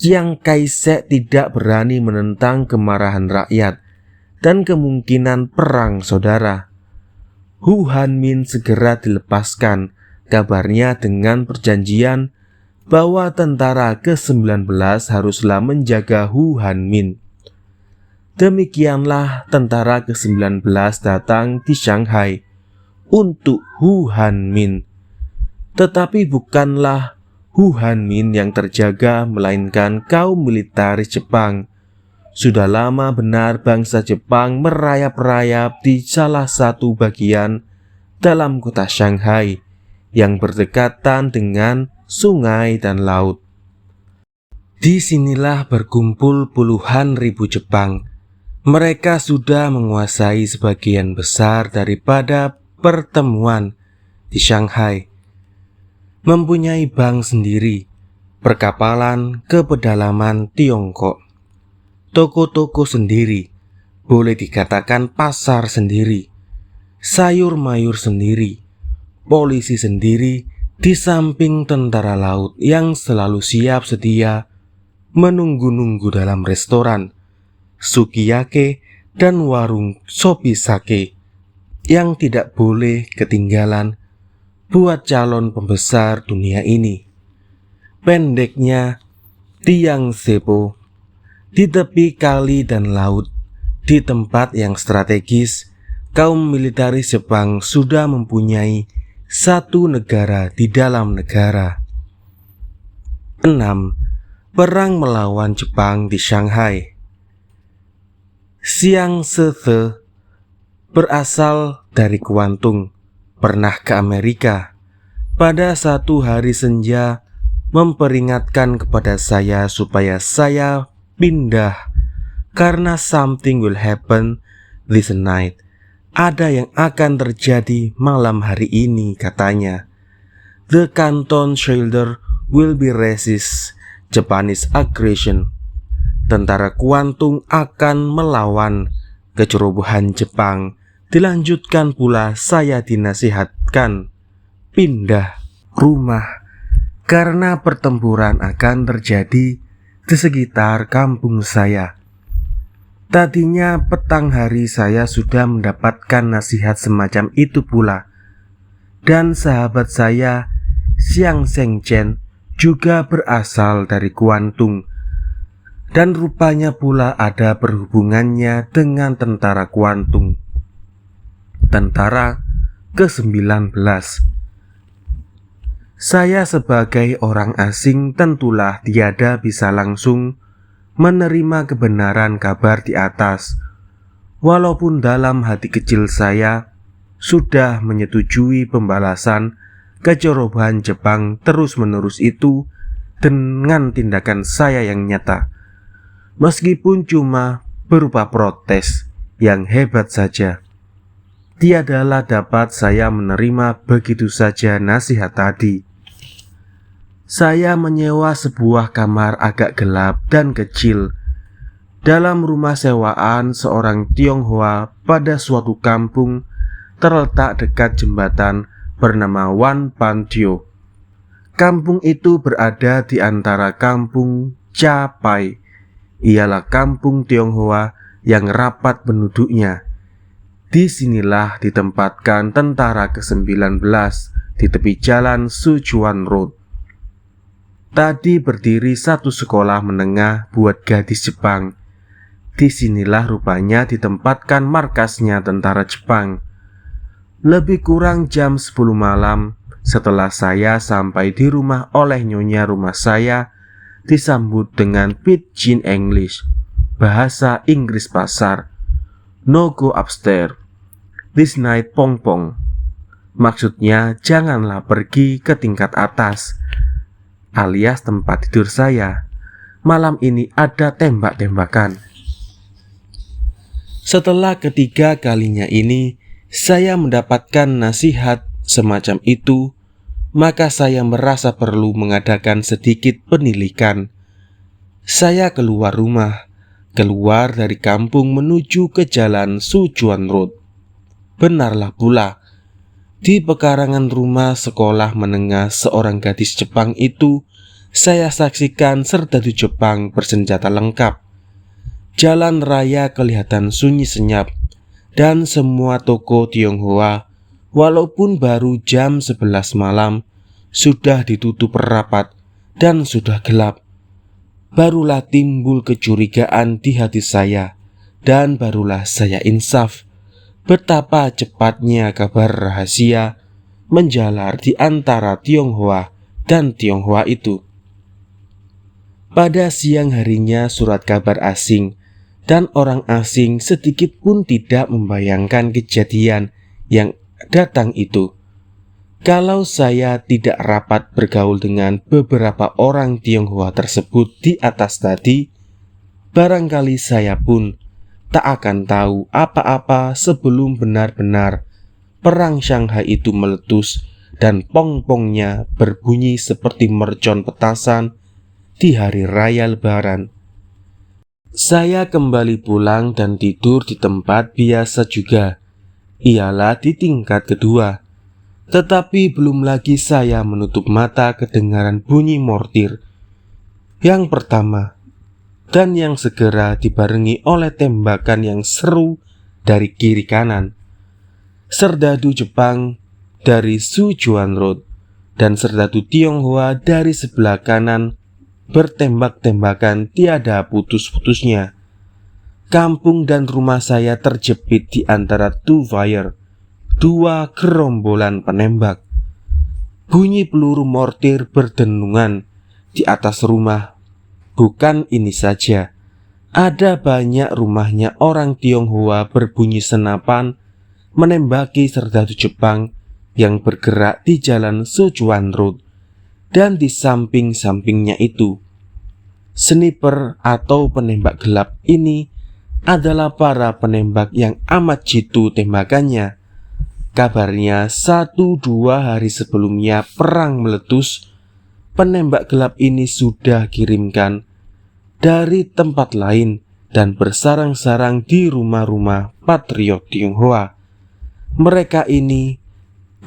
Chiang Kai-shek tidak berani menentang kemarahan rakyat dan kemungkinan perang saudara. Hu Hanmin segera dilepaskan, kabarnya dengan perjanjian bahwa tentara ke-19 haruslah menjaga Hu Hanmin. Demikianlah tentara ke-19 datang di Shanghai untuk Hu Hanmin. Tetapi bukanlah Hu Hanmin yang terjaga, melainkan kaum militaris Jepang. Sudah lama benar bangsa Jepang merayap-rayap di salah satu bagian dalam kota Shanghai yang berdekatan dengan sungai dan laut. Disinilah berkumpul puluhan ribu Jepang. Mereka sudah menguasai sebagian besar daripada pertemuan di Shanghai. Mempunyai bank sendiri, perkapalan ke pedalaman Tiongkok, toko-toko sendiri, boleh dikatakan pasar sendiri, sayur-mayur sendiri, polisi sendiri, di samping tentara laut yang selalu siap sedia menunggu-nunggu dalam restoran, sukiyake, dan warung sobisake yang tidak boleh ketinggalan buat calon pembesar dunia ini. Pendeknya, tiang sepo di tepi kali dan laut, di tempat yang strategis, kaum militaris Jepang sudah mempunyai satu negara di dalam negara. 6. Perang melawan Jepang di Shanghai. Xiang Shethe berasal dari Guangdong, pernah ke Amerika. Pada satu hari senja memperingatkan kepada saya supaya saya pindah karena something will happen this night. Ada yang akan terjadi malam hari ini, katanya. The Canton shoulder will be resist Japanese aggression. Tentara Guangdong akan melawan kecerobohan Jepang. Dilanjutkan pula saya dinasihatkan pindah rumah karena pertempuran akan terjadi di sekitar kampung saya. Tadinya petang hari saya sudah mendapatkan nasihat semacam itu pula. Dan sahabat saya, Xiang Shengchen, juga berasal dari Kuantung. Dan rupanya pula ada perhubungannya dengan tentara Kuantung. Tentara ke-19. Saya sebagai orang asing tentulah tiada bisa langsung menerima kebenaran kabar di atas, walaupun dalam hati kecil saya sudah menyetujui pembalasan kecerobohan Jepang terus-menerus itu dengan tindakan saya yang nyata, meskipun cuma berupa protes yang hebat saja. Tiadalah dapat saya menerima begitu saja nasihat tadi. Saya menyewa sebuah kamar agak gelap dan kecil dalam rumah sewaan seorang Tionghoa pada suatu kampung terletak dekat jembatan bernama Wan Pan Tio. Kampung itu berada di antara kampung Cha Pai. Ialah kampung Tionghoa yang rapat penduduknya. Disinilah ditempatkan tentara ke-19 di tepi jalan Sichuan Road. Tadi berdiri satu sekolah menengah buat gadis Jepang. Disinilah rupanya ditempatkan markasnya tentara Jepang. Lebih kurang jam 10 malam setelah saya sampai di rumah oleh nyonya rumah saya, disambut dengan Pidgin English, bahasa Inggris pasar. No go upstairs, this night pong pong. Maksudnya janganlah pergi ke tingkat atas, alias tempat tidur saya. Malam ini ada tembak-tembakan. Setelah ketiga kalinya ini saya mendapatkan nasihat semacam itu, maka saya merasa perlu mengadakan sedikit penilikan. Saya keluar rumah, keluar dari kampung menuju ke jalan Sichuan Road. Benarlah pula, di pekarangan rumah sekolah menengah seorang gadis Jepang itu, saya saksikan serdadu Jepang bersenjata lengkap. Jalan raya kelihatan sunyi senyap, dan semua toko Tionghoa, walaupun baru jam 11 malam, sudah ditutup rapat dan sudah gelap. Barulah timbul kecurigaan di hati saya, dan barulah saya insaf betapa cepatnya kabar rahasia menjalar di antara Tionghoa dan Tionghoa itu. Pada siang harinya surat kabar asing, dan orang asing sedikit pun tidak membayangkan kejadian yang datang itu. Kalau saya tidak rapat bergaul dengan beberapa orang Tionghoa tersebut di atas tadi, barangkali saya pun tak akan tahu apa-apa sebelum benar-benar perang Shanghai itu meletus dan pong-pongnya berbunyi seperti mercon petasan di hari raya Lebaran. Saya kembali pulang dan tidur di tempat biasa juga, ialah di tingkat kedua. Tetapi belum lagi saya menutup mata kedengaran bunyi mortir yang pertama, dan yang segera dibarengi oleh tembakan yang seru dari kiri kanan. Serdadu Jepang dari Sichuan Road dan serdadu Tionghoa dari sebelah kanan bertembak-tembakan tiada putus-putusnya. Kampung dan rumah saya terjepit di antara two fire, dua gerombolan penembak. Bunyi peluru mortir berdenungan di atas rumah. Bukan ini saja, ada banyak rumahnya orang Tionghoa berbunyi senapan menembaki serdadu Jepang yang bergerak di jalan Sichuan Road. Dan di samping-sampingnya itu, sniper atau penembak gelap ini adalah para penembak yang amat jitu tembakannya. Kabarnya 1-2 hari sebelumnya perang meletus, penembak gelap ini sudah kirimkan dari tempat lain dan bersarang-sarang di rumah-rumah patriot Tionghoa. Mereka ini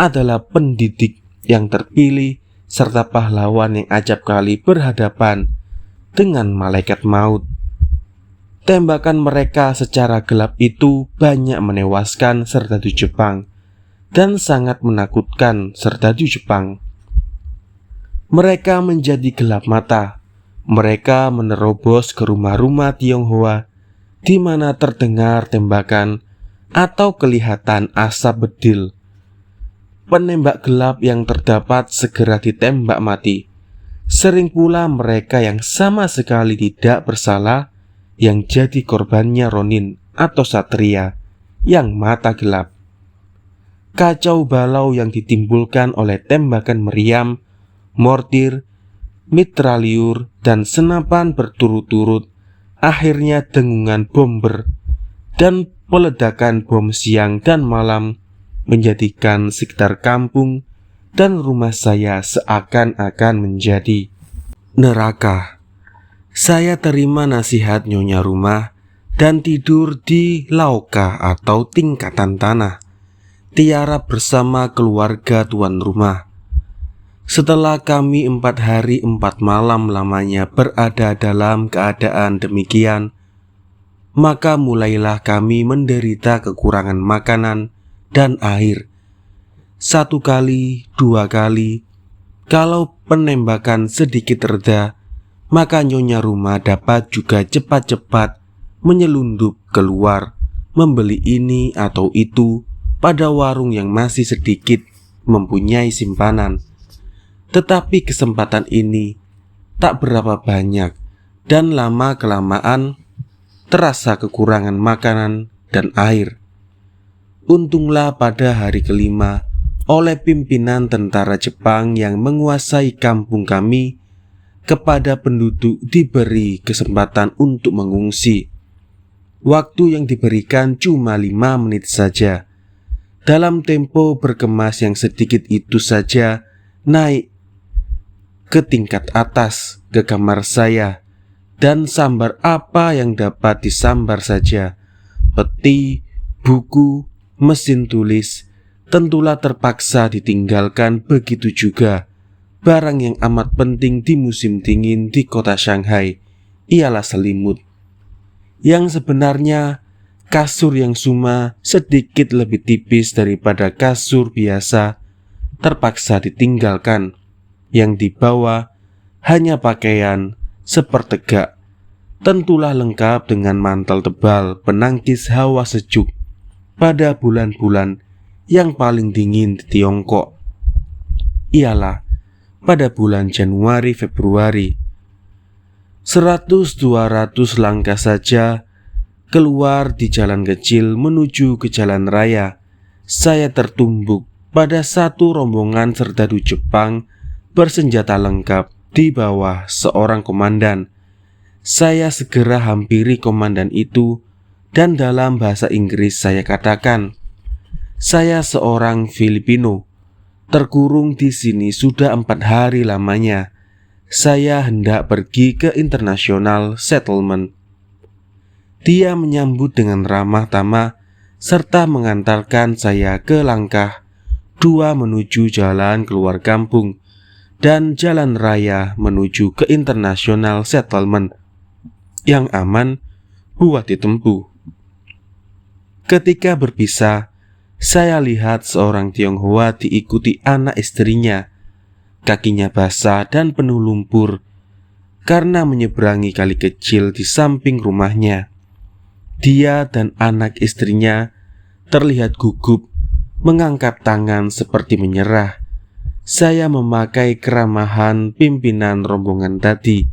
adalah pendidik yang terpilih serta pahlawan yang acap kali berhadapan dengan malaikat maut. Tembakan mereka secara gelap itu banyak menewaskan serdadu Jepang dan sangat menakutkan serdadu Jepang. Mereka menjadi gelap mata. Mereka menerobos ke rumah-rumah Tionghoa di mana terdengar tembakan atau kelihatan asap bedil. Penembak gelap yang terdapat segera ditembak mati. Sering pula mereka yang sama sekali tidak bersalah yang jadi korbannya Ronin atau satria yang mata gelap. Kacau balau yang ditimbulkan oleh tembakan meriam, mortir, mitraliur, dan senapan berturut-turut, akhirnya dengungan bomber dan peledakan bom siang dan malam menjadikan sekitar kampung dan rumah saya seakan-akan menjadi neraka. Saya terima nasihat nyonya rumah dan tidur di lauka atau tingkatan tanah, tiarap bersama keluarga tuan rumah. Setelah kami 4 hari 4 malam lamanya berada dalam keadaan demikian, maka mulailah kami menderita kekurangan makanan dan air. 1 kali, 2 kali, kalau penembakan sedikit reda, maka nyonya rumah dapat juga cepat-cepat menyelundup keluar, membeli ini atau itu pada warung yang masih sedikit mempunyai simpanan. Tetapi kesempatan ini tak berapa banyak dan lama-kelamaan terasa kekurangan makanan dan air. Untunglah pada hari kelima oleh pimpinan tentara Jepang yang menguasai kampung kami, kepada penduduk diberi kesempatan untuk mengungsi. Waktu yang diberikan cuma 5 menit saja. Dalam tempo berkemas yang sedikit itu saja, naik ke tingkat atas, ke kamar saya, dan sambar apa yang dapat disambar saja. Peti, buku, mesin tulis, tentulah terpaksa ditinggalkan. Begitu juga barang yang amat penting di musim dingin di kota Shanghai, ialah selimut. Yang sebenarnya kasur yang cuma sedikit lebih tipis daripada kasur biasa terpaksa ditinggalkan. Yang dibawa hanya pakaian sepertegak, tentulah lengkap dengan mantel tebal penangkis hawa sejuk pada bulan-bulan yang paling dingin di Tiongkok, ialah pada bulan Januari Februari. 100-200 langkah saja keluar di jalan kecil menuju ke jalan raya, saya tertumbuk pada satu rombongan serdadu Jepang bersenjata lengkap di bawah seorang komandan. Saya segera hampiri komandan itu dan dalam bahasa Inggris saya katakan, "Saya seorang Filipino, terkurung di sini sudah 4 hari lamanya. Saya hendak pergi ke International Settlement." Dia menyambut dengan ramah tamah serta mengantarkan saya ke langkah 2 menuju jalan keluar kampung dan jalan raya menuju ke International Settlement yang aman buat ditempuh. Ketika berpisah, saya lihat seorang Tionghoa diikuti anak istrinya. Kakinya basah dan penuh lumpur karena menyeberangi kali kecil di samping rumahnya. Dia dan anak istrinya terlihat gugup, mengangkat tangan seperti menyerah. Saya memakai keramahan pimpinan rombongan tadi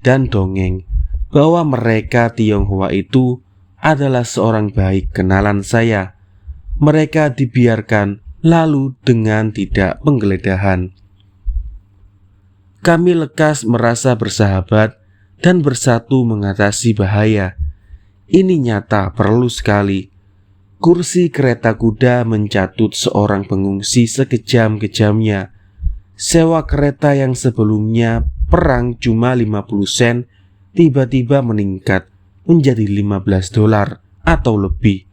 dan dongeng bahwa mereka Tionghoa itu adalah seorang baik kenalan saya. Mereka dibiarkan lalu dengan tidak penggeledahan. Kami lekas merasa bersahabat dan bersatu mengatasi bahaya. Ini nyata perlu sekali. Kursi kereta kuda mencatut seorang pengungsi sekejam-kejamnya. Sewa kereta yang sebelumnya perang cuma 50 sen tiba-tiba meningkat menjadi $15 atau lebih.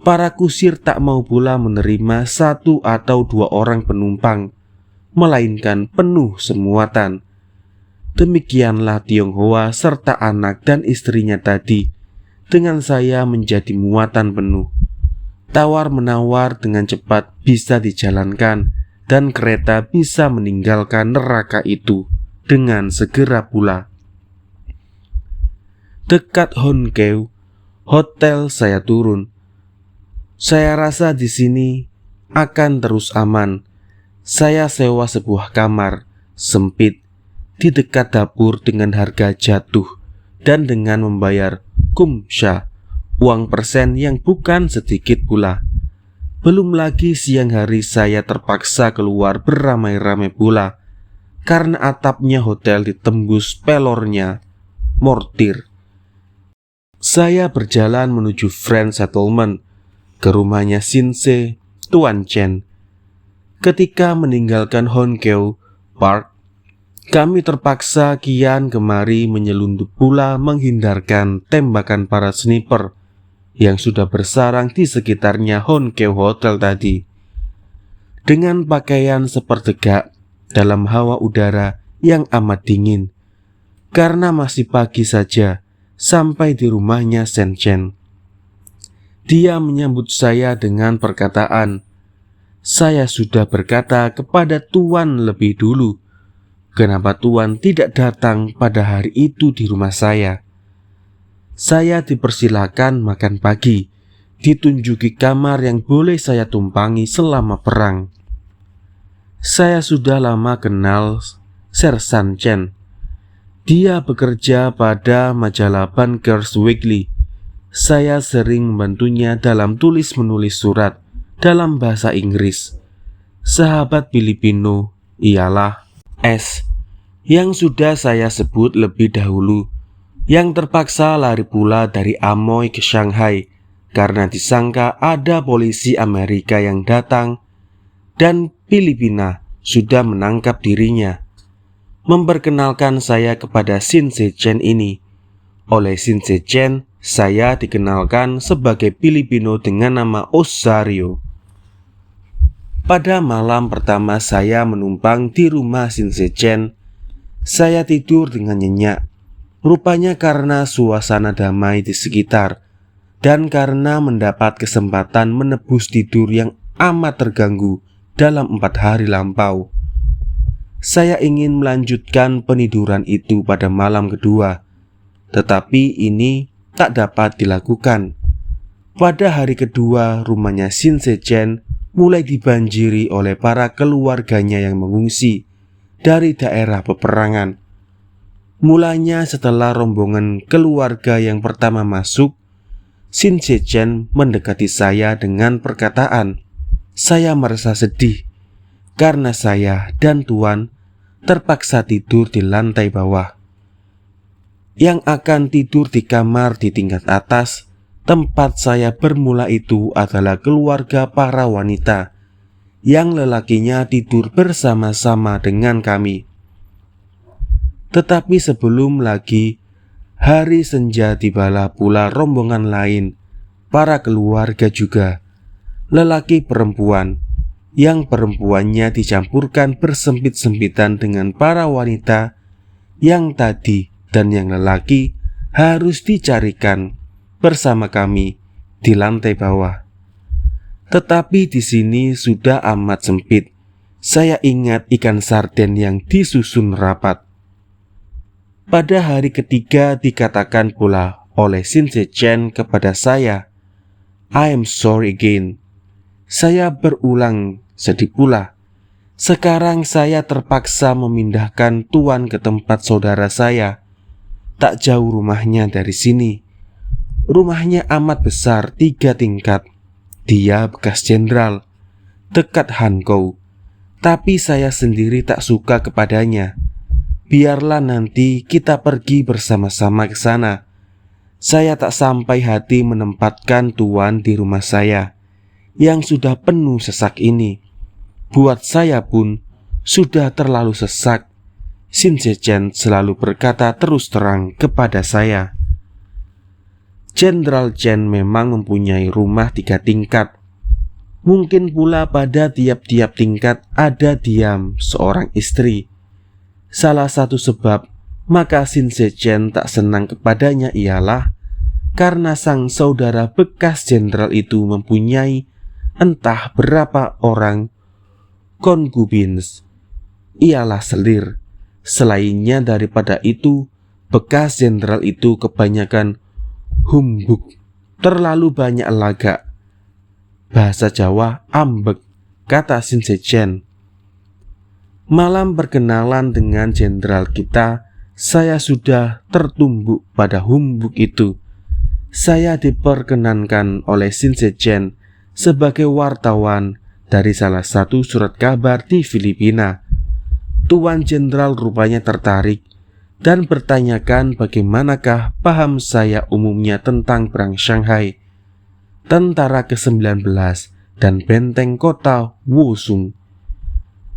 Para kusir tak mau pula menerima 1 atau 2 orang penumpang. melainkan penuh semuatan. Demikianlah Tionghoa serta anak dan istrinya tadi dengan saya menjadi muatan penuh. Tawar-menawar dengan cepat bisa dijalankan dan kereta bisa meninggalkan neraka itu dengan segera pula. Dekat Honkeu, hotel saya turun. Saya rasa di sini akan terus aman. Saya sewa sebuah kamar sempit di dekat dapur dengan harga jatuh dan dengan membayar kumsha, uang persen yang bukan sedikit pula. Belum lagi siang hari saya terpaksa keluar beramai-ramai pula karena atapnya hotel ditembus pelornya mortir. Saya berjalan menuju French Settlement ke rumahnya Sinse Tuan Chen. Ketika meninggalkan Honkeu Park, kami terpaksa kian kemari menyelundup pula menghindarkan tembakan para sniper yang sudah bersarang di sekitarnya Honkeu Hotel tadi. Dengan pakaian sepertegak dalam hawa udara yang amat dingin, karena masih pagi saja sampai di rumahnya Sen Chen. Dia menyambut saya dengan perkataan, "Saya sudah berkata kepada Tuan lebih dulu, kenapa Tuan tidak datang pada hari itu di rumah saya?" Saya dipersilakan makan pagi, ditunjuki kamar yang boleh saya tumpangi selama perang. Saya sudah lama kenal Sersan Chen. Dia bekerja pada majalah Bankers Weekly. Saya sering membantunya dalam tulis-menulis surat dalam bahasa Inggris. Sahabat Filipino ialah S, yang sudah saya sebut lebih dahulu, yang terpaksa lari pula dari Amoy ke Shanghai karena disangka ada polisi Amerika yang datang dan Filipina sudah menangkap dirinya. Memperkenalkan saya kepada Sinse Chen ini. Oleh Sinse Chen, saya dikenalkan sebagai Filipino dengan nama Osario. Pada malam pertama saya menumpang di rumah Sinse Chen, saya tidur dengan nyenyak. Rupanya karena suasana damai di sekitar dan karena mendapat kesempatan menebus tidur yang amat terganggu dalam 4 hari lampau. Saya ingin melanjutkan peniduran itu pada malam kedua, tetapi ini tak dapat dilakukan. Pada hari kedua, rumahnya Sinse Chen mulai dibanjiri oleh para keluarganya yang mengungsi dari daerah peperangan. Mulanya setelah rombongan keluarga yang pertama masuk, Sinse Chen mendekati saya dengan perkataan, "Saya merasa sedih karena saya dan Tuan terpaksa tidur di lantai bawah. Yang akan tidur di kamar di tingkat atas, tempat saya bermula itu adalah keluarga para wanita, yang lelakinya tidur bersama-sama dengan kami. Tetapi sebelum lagi, hari senja tibalah pula rombongan lain, para keluarga juga, lelaki perempuan, yang perempuannya dicampurkan bersempit-sempitan dengan para wanita yang tadi dan yang lelaki harus dicarikan bersama kami di lantai bawah. Tetapi di sini sudah amat sempit. Saya ingat ikan sarden yang disusun rapat. Pada hari ketiga dikatakan pula oleh Sinse Chen kepada saya, "I am sorry again." Saya berulang sedih pula. Sekarang saya terpaksa memindahkan Tuan ke tempat saudara saya. Tak jauh rumahnya dari sini. Rumahnya amat besar, 3 tingkat. Dia bekas jenderal, dekat Hankou. Tapi saya sendiri tak suka kepadanya. Biarlah nanti kita pergi bersama-sama ke sana. Saya tak sampai hati menempatkan Tuan di rumah saya yang sudah penuh sesak ini. Buat saya pun sudah terlalu sesak. Sinse Chen selalu berkata terus terang kepada saya. Jenderal Chen memang mempunyai rumah 3 tingkat. Mungkin pula pada tiap-tiap tingkat ada diam seorang istri. Salah satu sebab maka Shin Se-chen tak senang kepadanya ialah karena sang saudara bekas jenderal itu mempunyai entah berapa orang concubines. Ialah selir. Selainnya daripada itu, bekas jenderal itu kebanyakan humbug, terlalu banyak lagak. Bahasa Jawa ambek, kata Shin Se-chen. Malam perkenalan dengan jenderal kita, saya sudah tertumbuk pada humbug itu. Saya diperkenankan oleh Shin Se-chen sebagai wartawan dari salah satu surat kabar di Filipina. Tuan jenderal rupanya tertarik dan bertanyakan bagaimanakah paham saya umumnya tentang Perang Shanghai, Tentara ke-19 dan benteng kota Wusung.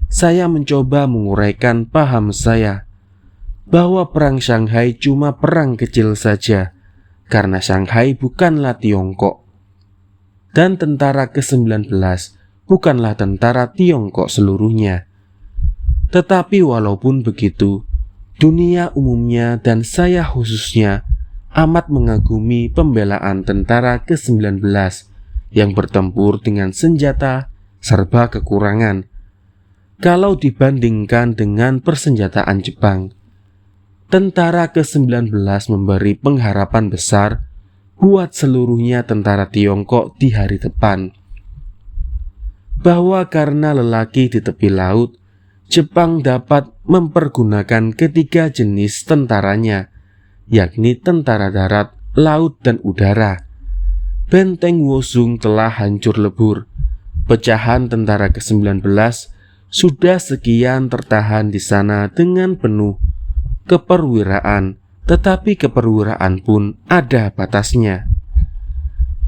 Saya mencoba menguraikan paham saya bahwa Perang Shanghai cuma perang kecil saja, karena Shanghai bukanlah Tiongkok, dan tentara ke-19 bukanlah tentara Tiongkok seluruhnya. Tetapi walaupun begitu, dunia umumnya dan saya khususnya amat mengagumi pembelaan tentara ke-19 yang bertempur dengan senjata serba kekurangan kalau dibandingkan dengan persenjataan Jepang. Tentara ke-19 memberi pengharapan besar buat seluruhnya tentara Tiongkok di hari depan, bahwa karena lelaki di tepi laut, Jepang dapat mempergunakan ketiga jenis tentaranya, yakni tentara darat, laut, dan udara. Benteng Wusung telah hancur lebur. Pecahan tentara ke-19 sudah sekian tertahan di sana dengan penuh keperwiraan, tetapi keperwiraan pun ada batasnya.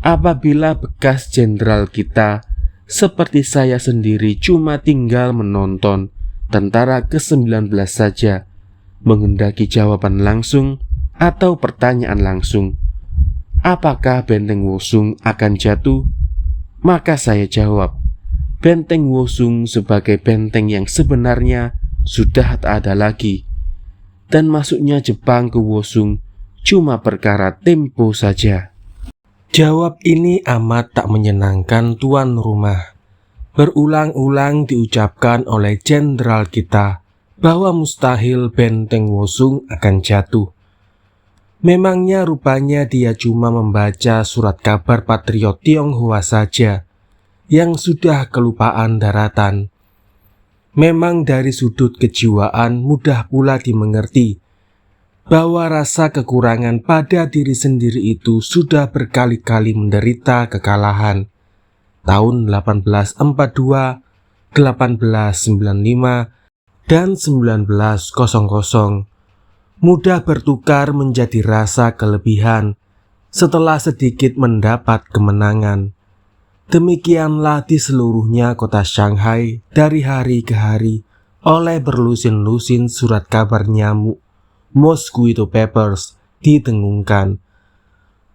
Apabila bekas jenderal kita seperti saya sendiri cuma tinggal menonton tentara ke-19 saja, menghendaki jawaban langsung atau pertanyaan langsung, apakah benteng Wusung akan jatuh? Maka saya jawab, benteng Wusung sebagai benteng yang sebenarnya sudah tak ada lagi, dan masuknya Jepang ke Wusung cuma perkara tempo saja. Jawab ini amat tak menyenangkan tuan rumah. Berulang-ulang diucapkan oleh jenderal kita bahwa mustahil benteng Wusung akan jatuh. Memangnya rupanya dia cuma membaca surat kabar patriot Tionghoa saja yang sudah kelupaan daratan. Memang dari sudut kejiwaan mudah pula dimengerti bahwa rasa kekurangan pada diri sendiri itu sudah berkali-kali menderita kekalahan. Tahun 1842, 1895, dan 1900 mudah bertukar menjadi rasa kelebihan setelah sedikit mendapat kemenangan. Demikianlah di seluruhnya kota Shanghai dari hari ke hari oleh berlusin-lusin surat kabar nyamuk Mosquito Papers didengungkan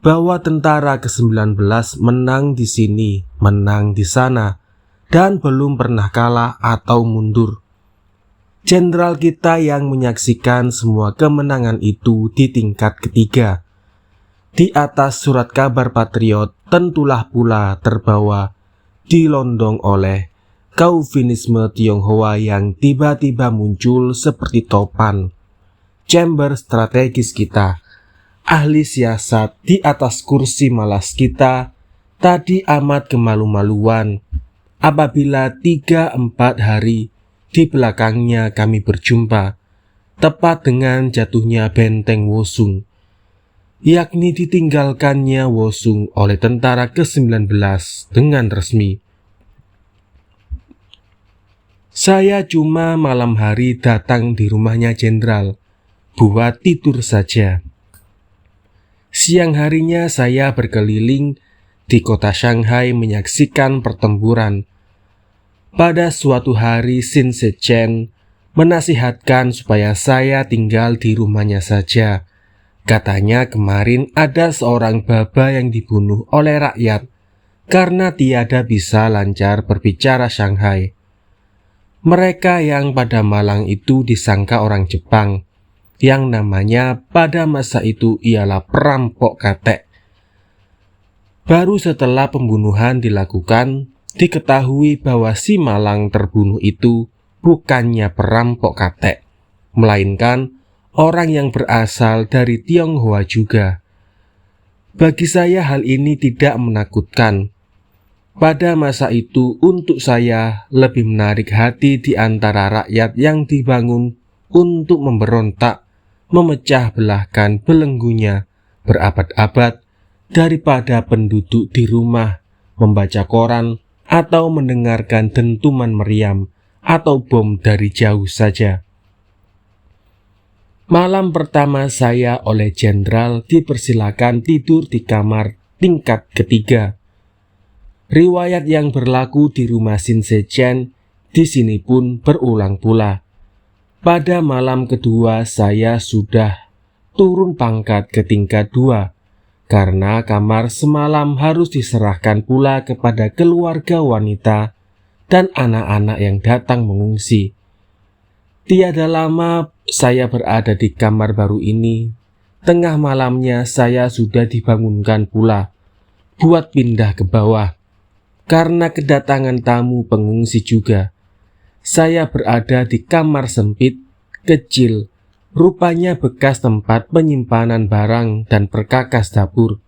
bahwa tentara ke-19 menang di sini, menang di sana, dan belum pernah kalah atau mundur. Jenderal kita yang menyaksikan semua kemenangan itu di tingkat ketiga, di atas surat kabar patriot, tentulah pula terbawa dilondong oleh kaufinisme Tionghoa yang tiba-tiba muncul seperti topan. Chamber strategis kita, ahli siasat di atas kursi malas kita, tadi amat kemalu-maluan apabila 3-4 hari di belakangnya kami berjumpa, tepat dengan jatuhnya benteng Wusung, yakni ditinggalkannya Wusung oleh tentara ke-19 dengan resmi. Saya cuma malam hari datang di rumahnya jenderal, buat tidur saja. Siang harinya saya berkeliling di kota Shanghai menyaksikan pertempuran. Pada suatu hari Shin Se-chen menasihatkan supaya saya tinggal di rumahnya saja. Katanya kemarin ada seorang baba yang dibunuh oleh rakyat karena tiada bisa lancar berbicara Shanghai. Mereka yang pada malam itu disangka orang Jepang, yang namanya pada masa itu ialah perampok katek. Baru setelah pembunuhan dilakukan, diketahui bahwa si malang terbunuh itu bukannya perampok katek, melainkan orang yang berasal dari Tionghoa juga. Bagi saya hal ini tidak menakutkan. Pada masa itu untuk saya lebih menarik hati di antara rakyat yang dibangun untuk memberontak, memecah belahkan belenggunya berabad-abad daripada penduduk di rumah membaca koran atau mendengarkan dentuman meriam atau bom dari jauh saja. Malam pertama saya oleh jenderal dipersilakan tidur di kamar tingkat ketiga. Riwayat yang berlaku di rumah Sin Se Chen di sini pun berulang pula. Pada malam kedua saya sudah turun pangkat ke tingkat 2 karena kamar semalam harus diserahkan pula kepada keluarga wanita dan anak-anak yang datang mengungsi. Tiada lama saya berada di kamar baru ini. Tengah malamnya saya sudah dibangunkan pula buat pindah ke bawah. Karena kedatangan tamu pengungsi juga, saya berada di kamar sempit, kecil, rupanya bekas tempat penyimpanan barang dan perkakas dapur.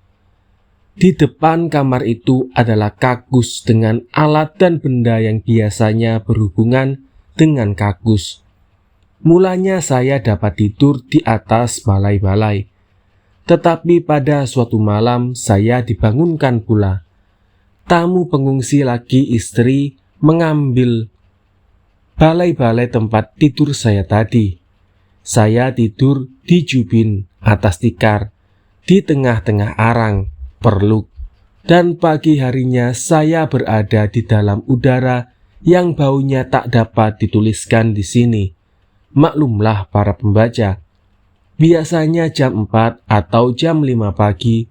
Di depan kamar itu adalah kakus dengan alat dan benda yang biasanya berhubungan dengan kakus. Mulanya saya dapat tidur di atas balai-balai, tetapi pada suatu malam saya dibangunkan pula. Tamu pengungsi laki istri mengambil balai-balai tempat tidur saya tadi. Saya tidur di jubin atas tikar, di tengah-tengah arang, perluk, dan pagi harinya saya berada di dalam udara yang baunya tak dapat dituliskan di sini. Maklumlah para pembaca, biasanya jam 4 atau jam 5 pagi,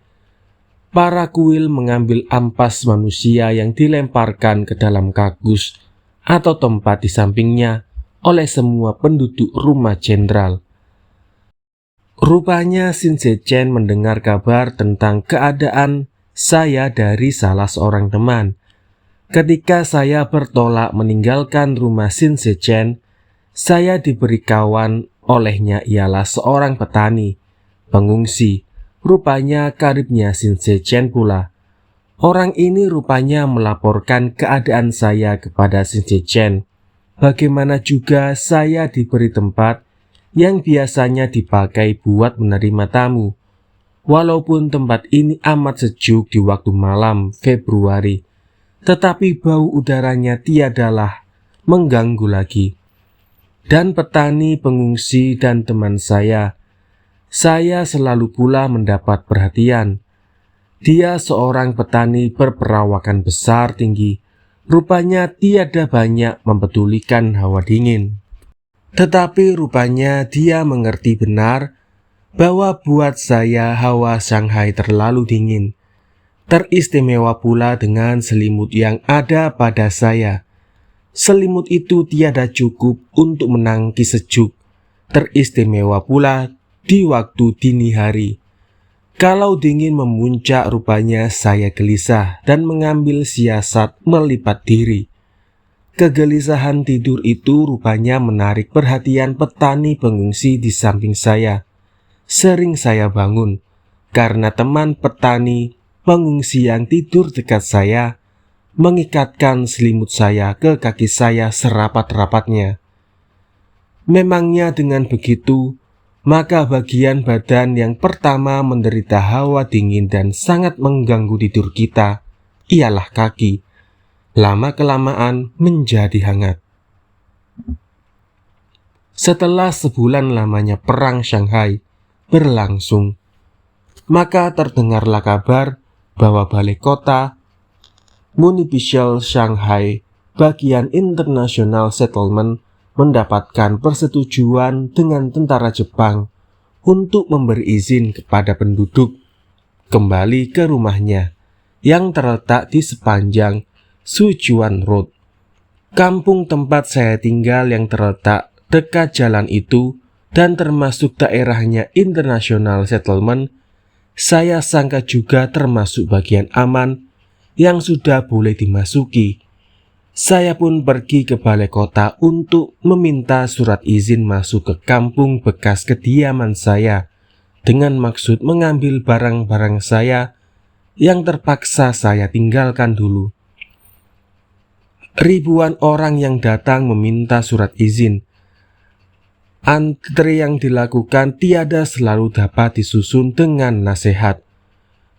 para kuil mengambil ampas manusia yang dilemparkan ke dalam kakus atau tempat di sampingnya oleh semua penduduk rumah jenderal. Rupanya Sin Se Chen mendengar kabar tentang keadaan saya dari salah seorang teman. Ketika saya bertolak meninggalkan rumah Sin Se Chen, saya diberi kawan olehnya ialah seorang petani, pengungsi. Rupanya karibnya Sin Se Chen pula. Orang ini rupanya melaporkan keadaan saya kepada Sin Se Chen. Bagaimana juga saya diberi tempat yang biasanya dipakai buat menerima tamu. Walaupun tempat ini amat sejuk di waktu malam Februari, tetapi bau udaranya tiadalah mengganggu lagi. Dan petani, pengungsi, dan teman saya selalu pula mendapat perhatian. Dia seorang petani berperawakan besar tinggi. Rupanya tiada banyak mempedulikan hawa dingin. Tetapi rupanya dia mengerti benar bahwa buat saya hawa Shanghai terlalu dingin. Teristimewa pula dengan selimut yang ada pada saya. Selimut itu tiada cukup untuk menangkis sejuk. Teristimewa pula di waktu dini hari. Kalau dingin memuncak rupanya saya gelisah dan mengambil siasat melipat diri. Kegelisahan tidur itu rupanya menarik perhatian petani pengungsi di samping saya. Sering saya bangun karena teman petani pengungsi yang tidur dekat saya mengikatkan selimut saya ke kaki saya serapat-rapatnya. Memangnya dengan begitu, maka bagian badan yang pertama menderita hawa dingin dan sangat mengganggu tidur kita ialah kaki. Lama-kelamaan menjadi hangat. Setelah sebulan lamanya perang Shanghai berlangsung, maka terdengarlah kabar bahwa balai kota Municipal Shanghai bagian International Settlement mendapatkan persetujuan dengan tentara Jepang untuk memberi izin kepada penduduk kembali ke rumahnya yang terletak di sepanjang Sujuan Road. Kampung tempat saya tinggal yang terletak dekat jalan itu dan termasuk daerahnya International Settlement, saya sangka juga termasuk bagian aman yang sudah boleh dimasuki. Saya pun pergi ke balai kota untuk meminta surat izin masuk ke kampung bekas kediaman saya dengan maksud mengambil barang-barang saya yang terpaksa saya tinggalkan dulu. Ribuan orang yang datang meminta surat izin. Antri yang dilakukan tiada selalu dapat disusun dengan nasihat.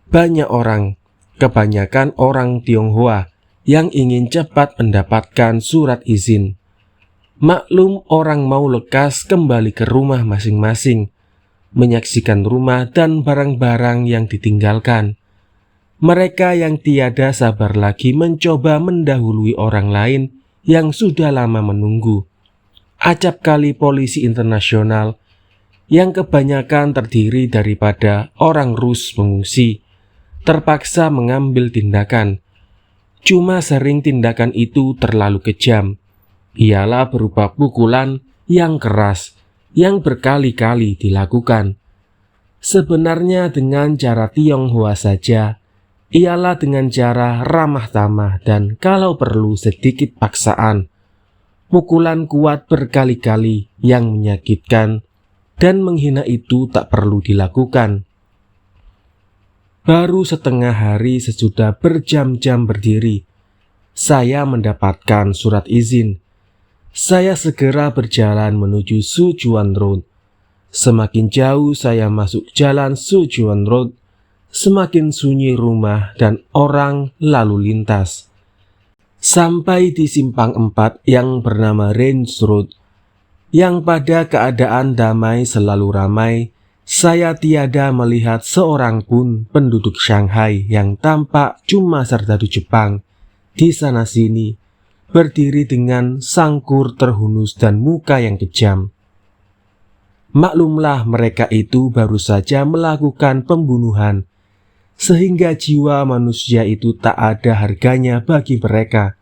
Banyak orang, kebanyakan orang Tionghoa, yang ingin cepat mendapatkan surat izin. Maklum, orang mau lekas kembali ke rumah masing-masing, menyaksikan rumah dan barang-barang yang ditinggalkan. Mereka yang tiada sabar lagi mencoba mendahului orang lain yang sudah lama menunggu. Acap kali polisi internasional yang kebanyakan terdiri daripada orang Rus pengungsi terpaksa mengambil tindakan. Cuma sering tindakan itu terlalu kejam. Ialah berupa pukulan yang keras yang berkali-kali dilakukan. Sebenarnya dengan cara Tionghoa saja, ialah dengan cara ramah tamah dan kalau perlu sedikit paksaan. Pukulan kuat berkali-kali yang menyakitkan dan menghina itu tak perlu dilakukan. Baru setengah hari sesudah berjam-jam berdiri, saya mendapatkan surat izin. Saya segera berjalan menuju Sujuan Road. Semakin jauh saya masuk jalan Sujuan Road, semakin sunyi rumah dan orang lalu lintas. Sampai di simpang 4 yang bernama Range Road, yang pada keadaan damai selalu ramai, saya tiada melihat seorang pun penduduk Shanghai yang tampak cuma serdadu Jepang di sana-sini, berdiri dengan sangkur terhunus dan muka yang kejam. Maklumlah mereka itu baru saja melakukan pembunuhan, sehingga jiwa manusia itu tak ada harganya bagi mereka,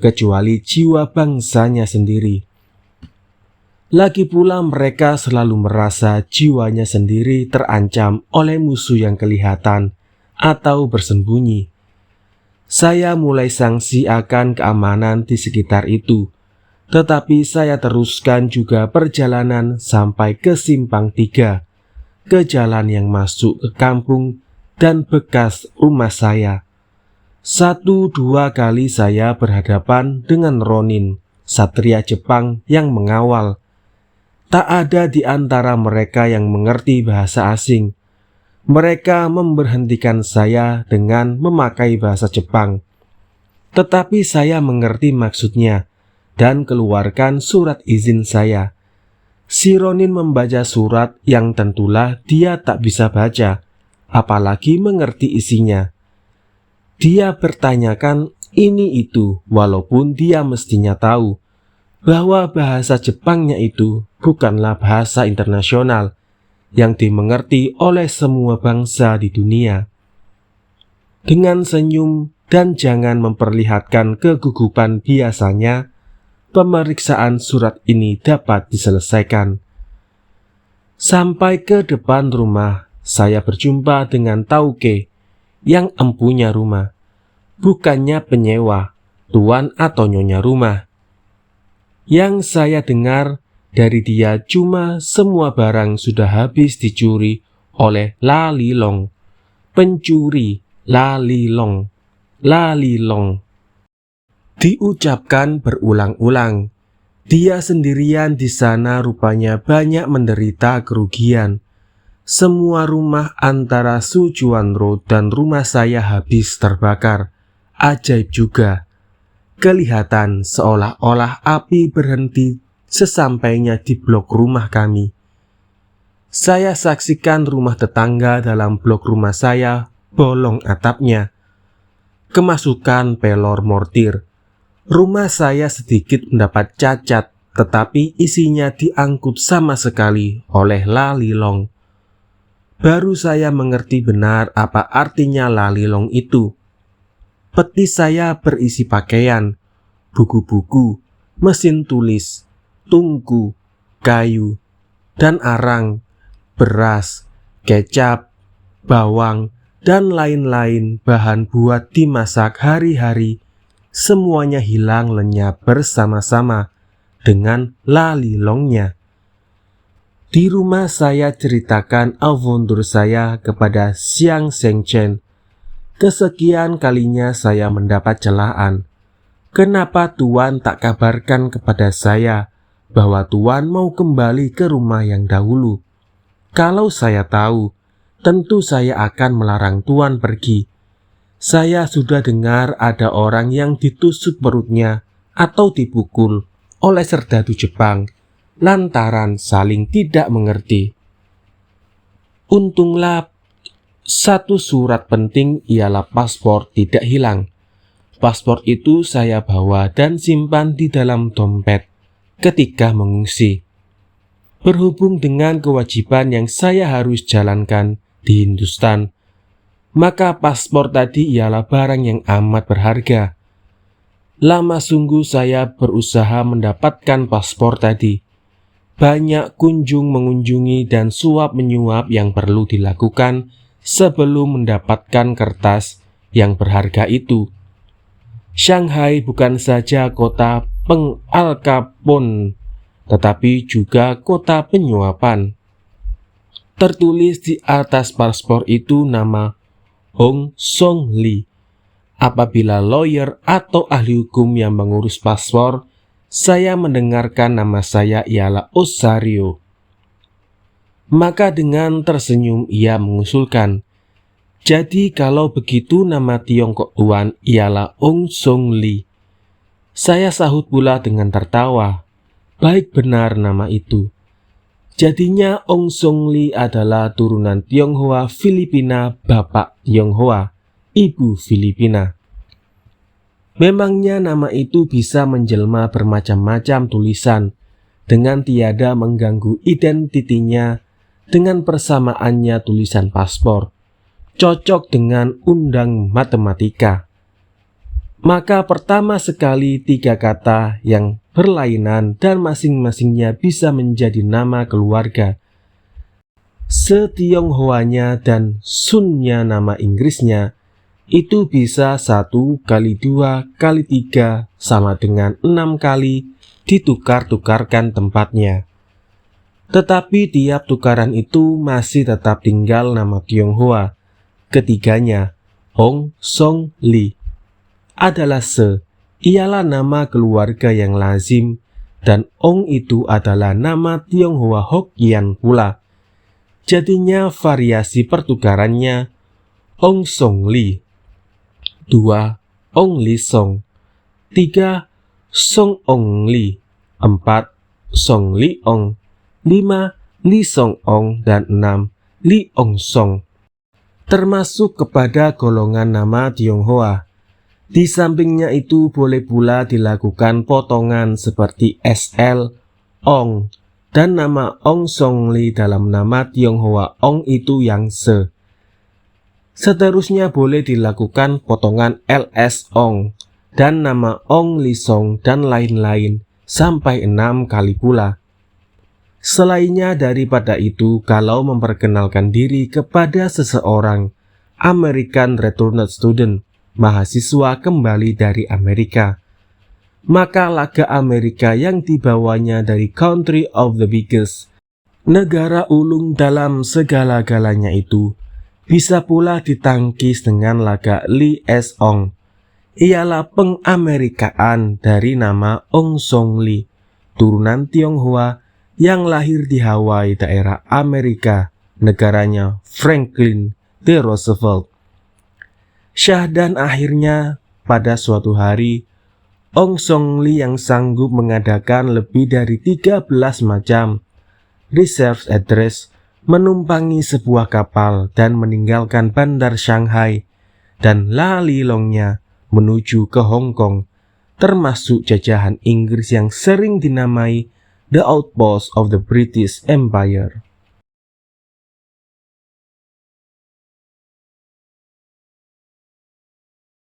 kecuali jiwa bangsanya sendiri. Lagi pula mereka selalu merasa jiwanya sendiri terancam oleh musuh yang kelihatan atau bersembunyi. Saya mulai sangsi akan keamanan di sekitar itu, tetapi saya teruskan juga perjalanan sampai ke simpang 3, ke jalan yang masuk ke kampung dan bekas rumah saya. 1-2 kali saya berhadapan dengan Ronin, satria Jepang yang mengawal. Tak ada di antara mereka yang mengerti bahasa asing. Mereka memberhentikan saya dengan memakai bahasa Jepang. Tetapi saya mengerti maksudnya dan keluarkan surat izin saya. Si Ronin membaca surat yang tentulah dia tak bisa baca, apalagi mengerti isinya. Dia bertanyakan ini itu, walaupun dia mestinya tahu bahwa bahasa Jepangnya itu bukanlah bahasa internasional yang dimengerti oleh semua bangsa di dunia. Dengan senyum dan jangan memperlihatkan kegugupan biasanya, pemeriksaan surat ini dapat diselesaikan. Sampai ke depan rumah, saya berjumpa dengan Tauke yang empunya rumah, bukannya penyewa, tuan atau nyonya rumah. Yang saya dengar dari dia cuma semua barang sudah habis dicuri oleh La Lilong. Pencuri La Lilong, La Lilong. Diucapkan berulang-ulang. Dia sendirian di sana rupanya banyak menderita kerugian. Semua rumah antara Sujuan Road dan rumah saya habis terbakar. Ajaib juga. Kelihatan seolah-olah api berhenti sesampainya di blok rumah kami. Saya saksikan rumah tetangga dalam blok rumah saya bolong atapnya, kemasukan pelor mortir. Rumah saya sedikit mendapat cacat, tetapi isinya diangkut sama sekali oleh La Lilong. Baru saya mengerti benar apa artinya La Lilong itu. Peti saya berisi pakaian, buku-buku, mesin tulis, tungku, kayu, dan arang, beras, kecap, bawang, dan lain-lain bahan buat dimasak hari-hari. Semuanya hilang lenyap bersama-sama dengan lalilongnya. Di rumah saya ceritakan aventur saya kepada Siang Sengchen. Kesekian kalinya saya mendapat celaan. Kenapa Tuan tak kabarkan kepada saya bahwa Tuan mau kembali ke rumah yang dahulu? Kalau saya tahu, tentu saya akan melarang Tuan pergi. Saya sudah dengar ada orang yang ditusuk perutnya atau dipukul oleh serdadu Jepang lantaran saling tidak mengerti. Untunglah satu surat penting ialah paspor tidak hilang. Paspor itu saya bawa dan simpan di dalam dompet ketika mengungsi. Berhubung dengan kewajiban yang saya harus jalankan di Hindustan, maka paspor tadi ialah barang yang amat berharga. Lama sungguh saya berusaha mendapatkan paspor tadi. Banyak kunjung mengunjungi dan suap menyuap yang perlu dilakukan sebelum mendapatkan kertas yang berharga itu. Shanghai bukan saja kota pengalkapon, tetapi juga kota penyuapan. Tertulis di atas paspor itu nama Hong Song Lee. Apabila lawyer atau ahli hukum yang mengurus paspor, saya mendengarkan nama saya ialah Osario. Maka dengan tersenyum ia mengusulkan, jadi kalau begitu nama Tiongkok Tuan ialah Hong Song Lee. Saya sahut pula dengan tertawa, baik benar nama itu. Jadinya Hong Song Lee adalah turunan Tionghoa Filipina, bapak Tionghoa, ibu Filipina. Memangnya nama itu bisa menjelma bermacam-macam tulisan dengan tiada mengganggu identitinya dengan persamaannya tulisan paspor, cocok dengan undang matematika. Maka pertama sekali 3 kata yang berlainan dan masing-masingnya bisa menjadi nama keluarga. Se-Tionghoanya dan Sunnya nama Inggrisnya itu bisa 1 kali 2 kali 3 sama dengan 6 kali ditukar-tukarkan tempatnya. Tetapi tiap tukaran itu masih tetap tinggal nama Tionghoa. Ketiganya, Hong Song Lee, adalah ialah nama keluarga yang lazim, dan Ong itu adalah nama Tionghoa Hokkien pula. Jadinya variasi pertukarannya Ong Song Lee, 2 Ong Lee Song, 3 Song Ong Lee, 4 Song Lee Ong, 5 Lee Song Ong, dan 6 Lee Ong Song. Termasuk kepada golongan nama Tionghoa. Di sampingnya itu boleh pula dilakukan potongan seperti SL, Ong, dan nama Ong Song Lee dalam nama Tionghoa Ong itu yang se. Seterusnya boleh dilakukan potongan LS Ong dan nama Ong Lee Song dan lain-lain sampai 6 kali pula. Selainnya daripada itu, kalau memperkenalkan diri kepada seseorang, American Returned Student, mahasiswa kembali dari Amerika, maka laga Amerika yang dibawanya dari Country of the Biggest, negara ulung dalam segala-galanya itu, bisa pula ditangkis dengan laga Lee S. Ong. Ialah pengamerikaan dari nama Ong Song Lee, turunan Tionghoa yang lahir di Hawaii, daerah Amerika, negaranya Franklin D. Roosevelt. Syahdan akhirnya pada suatu hari, Ong Song Lee yang sanggup mengadakan lebih dari 13 macam reserve address menumpangi sebuah kapal dan meninggalkan bandar Shanghai dan lalilongnya menuju ke Hong Kong, termasuk jajahan Inggris yang sering dinamai The Outpost of the British Empire.